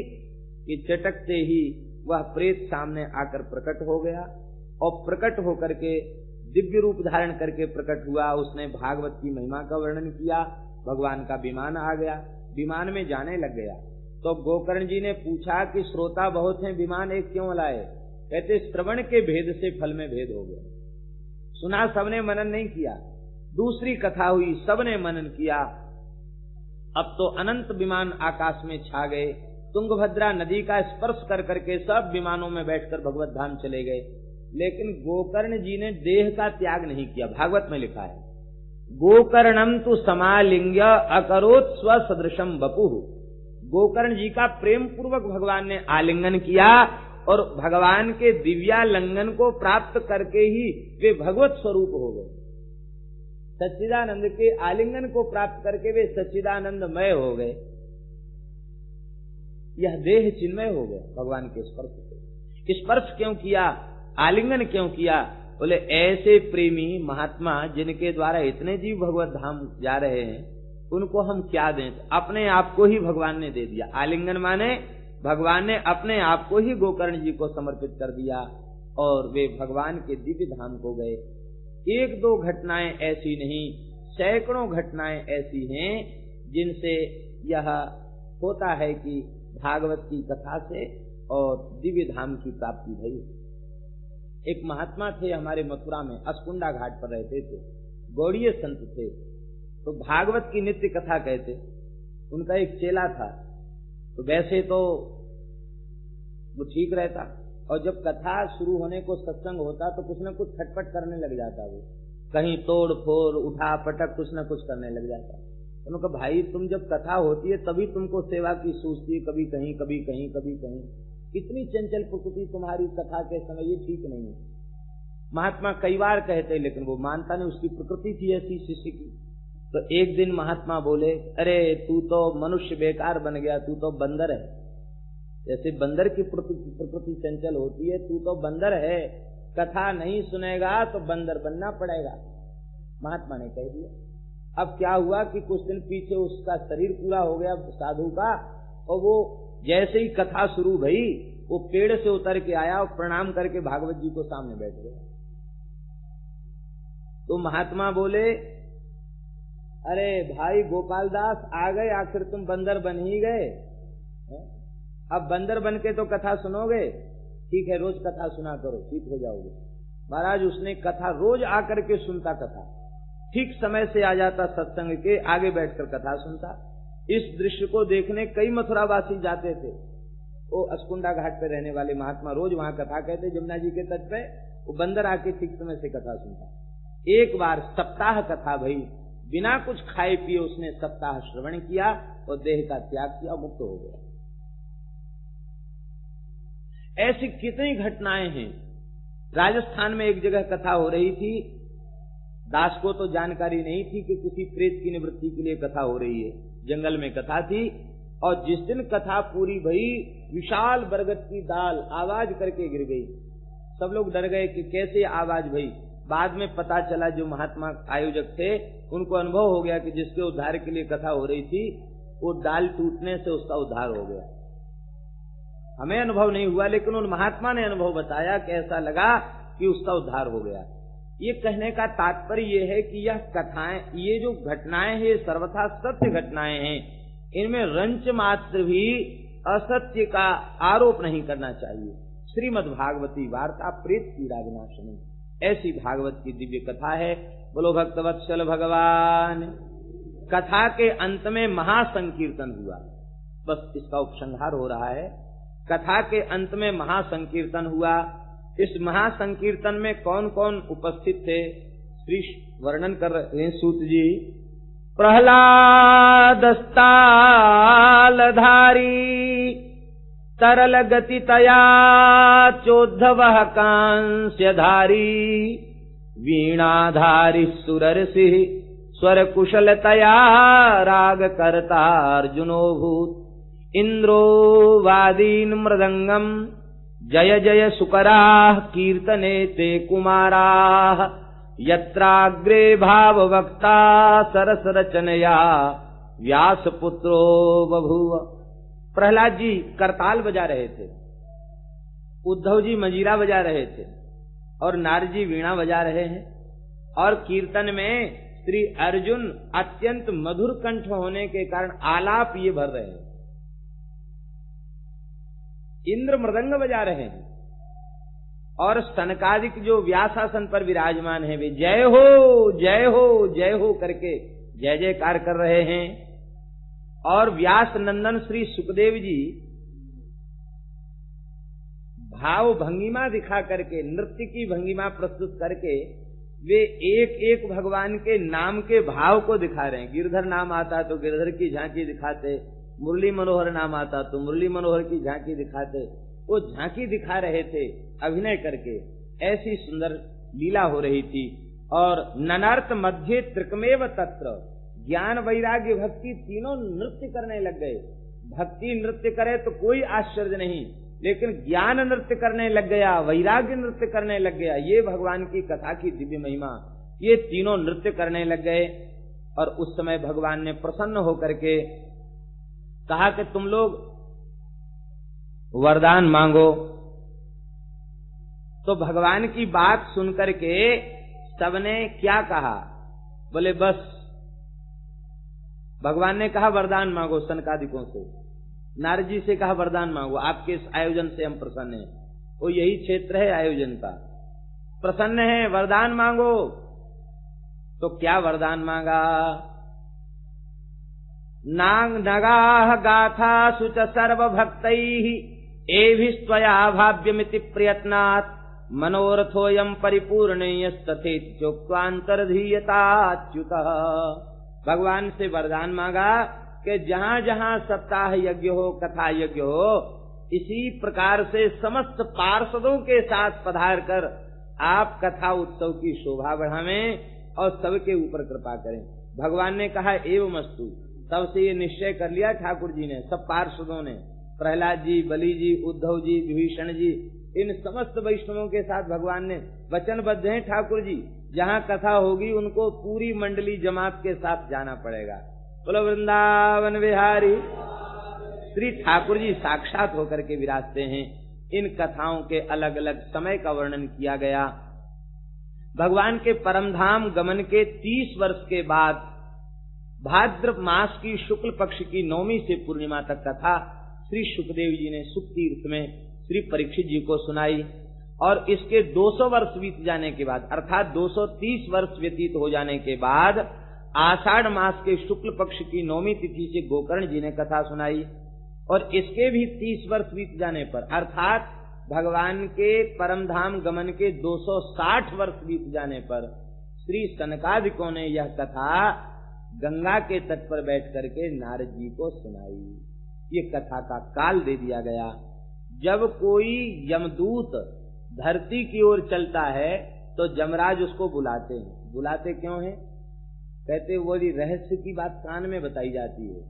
A: कि चटकते ही वह प्रेत सामने आकर प्रकट हो गया और प्रकट होकर के दिव्य रूप धारण करके प्रकट हुआ। उसने भागवत की महिमा का वर्णन किया। भगवान का विमान आ गया, विमान में जाने लग गया। तो गोकर्ण जी ने पूछा कि श्रोता बहुत हैं, विमान एक क्यों लाए? कहते श्रवण के भेद से फल में भेद हो गया। सुना सबने, मनन नहीं किया। दूसरी कथा हुई, सबने मनन किया। अब तो अनंत विमान आकाश में छा गए। तुंगभद्रा नदी का स्पर्श कर करके सब विमानों में बैठकर भगवत धाम चले गए। लेकिन गोकर्ण जी ने देह का त्याग नहीं किया। भागवत में लिखा है, गोकर्णम तु समालिंग्य अकरोत् स्वसदृशम बपुः। गोकर्ण जी का प्रेम पूर्वक भगवान ने आलिंगन किया और भगवान के दिव्यालिंगन को प्राप्त करके ही वे भगवत स्वरूप हो गए। सच्चिदानंद के आलिंगन को प्राप्त करके वे सच्चिदानंदमय हो गए। यह देह चिन्मय हो गया भगवान के स्पर्श से। स्पर्श क्यों किया, आलिंगन क्यों किया? बोले ऐसे प्रेमी महात्मा जिनके द्वारा इतने जीव भगवत धाम जा रहे हैं, उनको हम क्या दें? अपने आप को ही भगवान ने दे दिया। आलिंगन माने भगवान ने अपने आप को ही गोकर्ण जी को समर्पित कर दिया और वे भगवान के दिव्य धाम को गए। एक दो घटनाएं ऐसी नहीं, सैकड़ों घटनाएं ऐसी हैं जिनसे यह होता है कि भागवत की कथा से और दिव्य धाम की प्राप्ति भई। एक महात्मा थे हमारे मथुरा में, अस्कुंडा घाट पर रहते थे, गौड़ीय संत थे। तो भागवत की नित्य कथा कहते। उनका एक चेला था, तो वैसे तो वो ठीक रहता और जब कथा शुरू होने को सत्संग होता तो कुछ न कुछ खटपट करने लग जाता। वो कहीं तोड़ फोड़ उठा पटक कुछ न कुछ करने लग जाता। तो उन्होंने कहा, भाई तुम जब कथा होती है तभी तुमको सेवा की सूझती है, कभी कहीं कभी कहीं कभी कहीं। इतनी चंचल प्रकृति तुम्हारी कथा के समय, ये ठीक नहीं है। महात्मा कई बार कहते लेकिन वो मानता नहीं, उसकी प्रकृति थी ऐसी शिष्य की। तो एक दिन महात्मा बोले, अरे तू तो मनुष्य बेकार बन गया, तू तो बंदर है। जैसे बंदर की प्रकृति चंचल होती है, तू तो बंदर है, कथा नहीं सुनेगा तो बंदर बनना पड़ेगा। महात्मा ने कह दिया। अब क्या हुआ कि कुछ दिन पीछे उसका शरीर पूरा हो गया साधु का, और वो जैसे ही कथा शुरू भई वो पेड़ से उतर के आया और प्रणाम करके भागवत जी को सामने बैठ गया। तो महात्मा बोले, अरे भाई गोपाल दास आ गए, आखिर तुम बंदर बन ही गए। अब बंदर बन के तो कथा सुनोगे? ठीक है, रोज कथा सुना करो, ठीक हो जाओगे। महाराज उसने कथा रोज आकर के सुनता, कथा ठीक समय से आ जाता, सत्संग के आगे बैठकर कथा सुनता। इस दृश्य को देखने कई मथुरावासी जाते थे। वो अस्कुंडा घाट पे रहने वाले महात्मा रोज वहां कथा कहते, जमुना जी के तट पे। वो बंदर आके ठीक समय से कथा सुनता। एक बार सप्ताह कथा भई, बिना कुछ खाए पिए उसने सप्ताह श्रवण किया और देह का त्याग किया, मुक्त हो गया। ऐसी कितनी घटनाएं हैं। राजस्थान में एक जगह कथा हो रही थी। दास को तो जानकारी नहीं थी कि किसी प्रेत की निवृत्ति के लिए कथा हो रही है। जंगल में कथा थी और जिस दिन कथा पूरी भई, विशाल बरगद की दाल आवाज करके गिर गई। सब लोग डर गए कि कैसे आवाज भई। बाद में पता चला जो महात्मा आयोजक थे उनको अनुभव हो गया कि जिसके उद्धार के लिए कथा हो रही थी वो डाल टूटने से उसका उद्धार हो गया। हमें अनुभव नहीं हुआ, लेकिन उन महात्मा ने अनुभव बताया कि ऐसा लगा कि उसका उद्धार हो गया। ये कहने का तात्पर्य ये है कि यह कथाएं, ये जो घटनाएं हैं, सर्वथा सत्य घटनाएं हैं। इनमें रंच मात्र भी असत्य का आरोप नहीं करना चाहिए। श्रीमद् भागवती वार्ता प्रेत पीड़ा विनाशिनी, ऐसी भागवत की दिव्य कथा है। बोलो भक्तवत्सल भगवान। कथा के अंत में महासंकीर्तन हुआ। बस इसका उपसंहार हो रहा है। कथा के अंत में महासंकीर्तन हुआ। इस महासंकीर्तन में कौन कौन उपस्थित थे श्री वर्णन कर रहे हैं सूत जी। प्रहलाद स्थालधारी तरल गति तया चोद्धव कांस्यधारी वीणाधारी सुरर्षि स्वर कुशलतया राग करता अर्जुनोभूत इंद्रो वादीन मृदंगम जय जय सुकराः कीर्तने ते कुमाराः यत्राग्रे भाववक्ता सरस रचनया व्यासपुत्रो बभूव। प्रहलाद जी करताल बजा रहे थे, उद्धव जी मंजीरा बजा रहे थे और नारद जी वीणा बजा रहे हैं। और कीर्तन में श्री अर्जुन अत्यंत मधुर कंठ होने के कारण आलाप ये भर रहे हैं। इंद्र मृदंग बजा रहे हैं और सनकादिक जो व्यासासन पर विराजमान है वे जय हो जय हो जय हो करके जय जयकार कर रहे हैं। और व्यास नंदन श्री सुखदेव जी भाव भंगिमा दिखा करके, नृत्य की भंगिमा प्रस्तुत करके वे एक एक भगवान के नाम के भाव को दिखा रहे हैं। गिरधर नाम आता तो गिरधर की झांकी दिखाते, मुरली मनोहर नाम आता तो मुरली मनोहर की झांकी दिखाते। वो झांकी दिखा रहे थे अभिनय करके। ऐसी सुंदर लीला हो रही थी। और ननार्थ मध्य त्रिकमेव तत्र, ज्ञान वैराग्य भक्ति तीनों नृत्य करने लग गए। भक्ति नृत्य करे तो कोई आश्चर्य नहीं, लेकिन ज्ञान नृत्य करने लग गया, वैराग्य नृत्य करने लग गया। ये भगवान की कथा की दिव्य महिमा। ये तीनों नृत्य करने लग गए। और उस समय भगवान ने प्रसन्न होकर के कहा कि तुम लोग वरदान मांगो। तो भगवान की बात सुनकर के सबने क्या कहा, बोले बस। भगवान ने कहा वरदान मांगो सनकादिकों से। नारद जी से कहा वरदान मांगो, आपके इस आयोजन से हम प्रसन्न हैं। वो यही क्षेत्र है आयोजन का, प्रसन्न है, वरदान मांगो। तो क्या वरदान मांगा? नांग नगाह गाथा सुच सर्वभक्तैः एभिस्त्वया भाव्यमिति प्रयत्नात् मनोरथोऽयं परिपूर्णेयस्तथेति चोक्त्वान्तर्धीयताच्युतः। भगवान से वरदान मांगा कि जहां जहां सप्ताह यज्ञ हो, कथा यज्ञ हो, इसी प्रकार से समस्त पार्षदों के साथ पधार कर आप कथा उत्सव की शोभा बढ़ावें और सबके ऊपर कृपा करें। भगवान ने कहा एवमस्तु। तब से ये निश्चय कर लिया ठाकुर जी ने, सब पार्षदों ने, प्रहलाद जी, बलि जी, उद्धव जी, विभीषण जी, इन समस्त वैष्णवों के साथ भगवान ने वचनबद्ध हैं। ठाकुर जी जहाँ कथा होगी उनको पूरी मंडली जमात के साथ जाना पड़ेगा। बोलो वृंदावन बिहारी। श्री ठाकुर जी साक्षात होकर के विराजते हैं। इन कथाओं के अलग अलग समय का वर्णन किया गया। भगवान के परमधाम गमन के 30 वर्ष के बाद भाद्र मास की शुक्ल पक्ष की 9वीं से पूर्णिमा तक कथा श्री सुखदेव जी ने सुख तीर्थ में श्री परीक्षित जी को सुनाई। और इसके 200 वर्ष बीत जाने के बाद अर्थात 230 वर्ष व्यतीत हो जाने के बाद आषाढ़ मास के शुक्ल पक्ष की 9वीं तिथि से गोकर्ण जी ने कथा सुनाई, और इसके भी 30 वर्ष बीत जाने पर अर्थात भगवान के परमधाम गमन के 260 वर्ष बीत जाने पर श्री सनकादिकों ने यह कथा गंगा के तट पर बैठ करके नारद जी को सुनाई। ये कथा का काल दे दिया गया। जब कोई यमदूत धरती की ओर चलता है तो जमराज उसको बुलाते हैं। बुलाते क्यों हैं? कहते वो रहस्य की बात कान में बताई जाती है,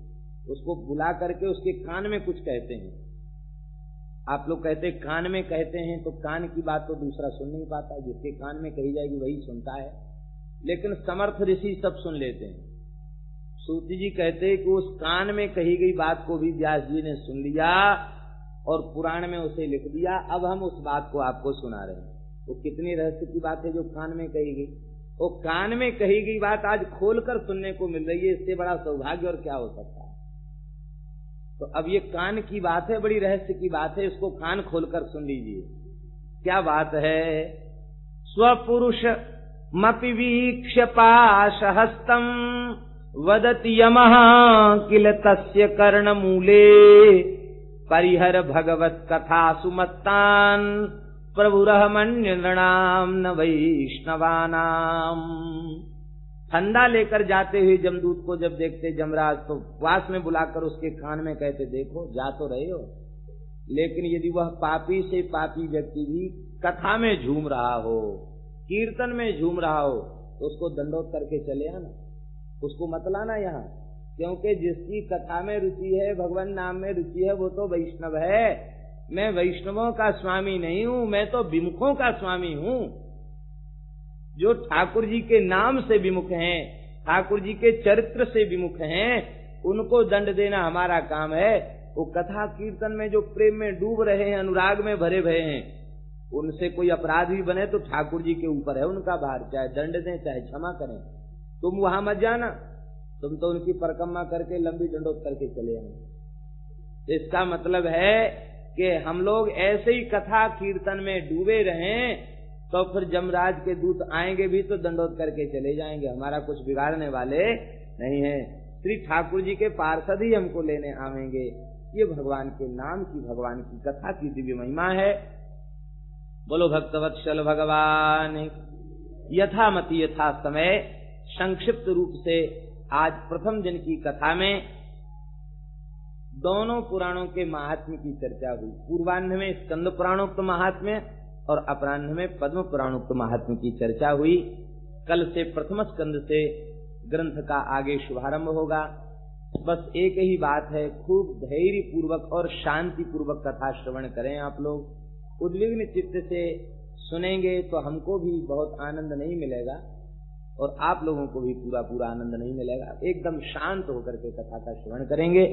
A: उसको बुला करके उसके कान में कुछ कहते हैं। आप लोग कहते कान में कहते हैं, तो कान की बात तो दूसरा सुन नहीं पाता, जिसके कान में कही जाएगी वही सुनता है। लेकिन समर्थ ऋषि सब सुन लेते हैं। सूत जी कहते कि उस कान में कही गई बात को भी व्यास जी ने सुन लिया और पुराण में उसे लिख दिया। अब हम उस बात को आपको सुना रहे हैं। वो कितनी रहस्य की बात है जो कान में कही गई। वो कान में कही गई बात आज खोलकर सुनने को मिल रही है, इससे बड़ा सौभाग्य और क्या हो सकता है। तो अब ये कान की बात है, बड़ी रहस्य की बात है, इसको कान खोलकर सुन लीजिए। क्या बात है? स्वपुरुष मपि वीक्ष्य पाशहस्तम वदति यमः किल तस्य कर्णमूले परिहर भगवत कथा सुमत्तान प्रभुरहमन्य नृणाम न वैष्णवानाम। फंदा लेकर जाते हुए जमदूत को जब देखते जमराज तो पास में बुलाकर उसके कान में कहते, देखो जा तो रहे हो, लेकिन यदि वह पापी से पापी व्यक्ति भी कथा में झूम रहा हो, कीर्तन में झूम रहा हो, तो उसको दंडोत करके चले आना, उसको मत लाना यहाँ। क्योंकि जिसकी कथा में रुचि है, भगवान नाम में रुचि है, वो तो वैष्णव है। मैं वैष्णवों का स्वामी नहीं हूं, मैं तो विमुखों का स्वामी हूं। जो ठाकुर जी के नाम से विमुख हैं, ठाकुर जी के चरित्र से विमुख हैं, उनको दंड देना हमारा काम है। वो कथा कीर्तन में जो प्रेम में डूब रहे हैं, अनुराग में भरे भरे हैं, उनसे कोई अपराध भी बने तो ठाकुर जी के ऊपर है उनका भार, चाहे दंड दें चाहे क्षमा करें। तुम वहां मत जाना, तुम तो उनकी परिक्रमा करके लंबी दंडोत करके चले आए। इसका मतलब है कि हम लोग ऐसे ही कथा कीर्तन में डूबे रहें तो फिर जमराज के दूत आएंगे भी तो दंडोत करके चले जाएंगे, हमारा कुछ बिगाड़ने वाले नहीं है। श्री ठाकुर जी के पार्षद ही हमको लेने आवेंगे। ये भगवान के नाम की, भगवान की कथा की दिव्य महिमा है। बोलो भक्तवत्सल भगवान। यथामति यथा समय संक्षिप्त रूप से आज प्रथम दिन की कथा में दोनों पुराणों के महात्म्य की चर्चा हुई। पूर्वाह्न में स्कंद पुराणोक्त महात्म्य और अपराह्न में पद्म पुराणोक्त महात्म्य की चर्चा हुई। कल से प्रथम स्कंद से ग्रंथ का आगे शुभारंभ होगा। बस एक ही बात है, खूब धैर्य पूर्वक और शांति पूर्वक कथा श्रवण करें। आप लोग उद्विग्न चित्त से सुनेंगे तो हमको भी बहुत आनंद नहीं मिलेगा और आप लोगों को भी पूरा पूरा आनंद नहीं मिलेगा। एकदम शांत होकर के कथा का श्रवण करेंगे।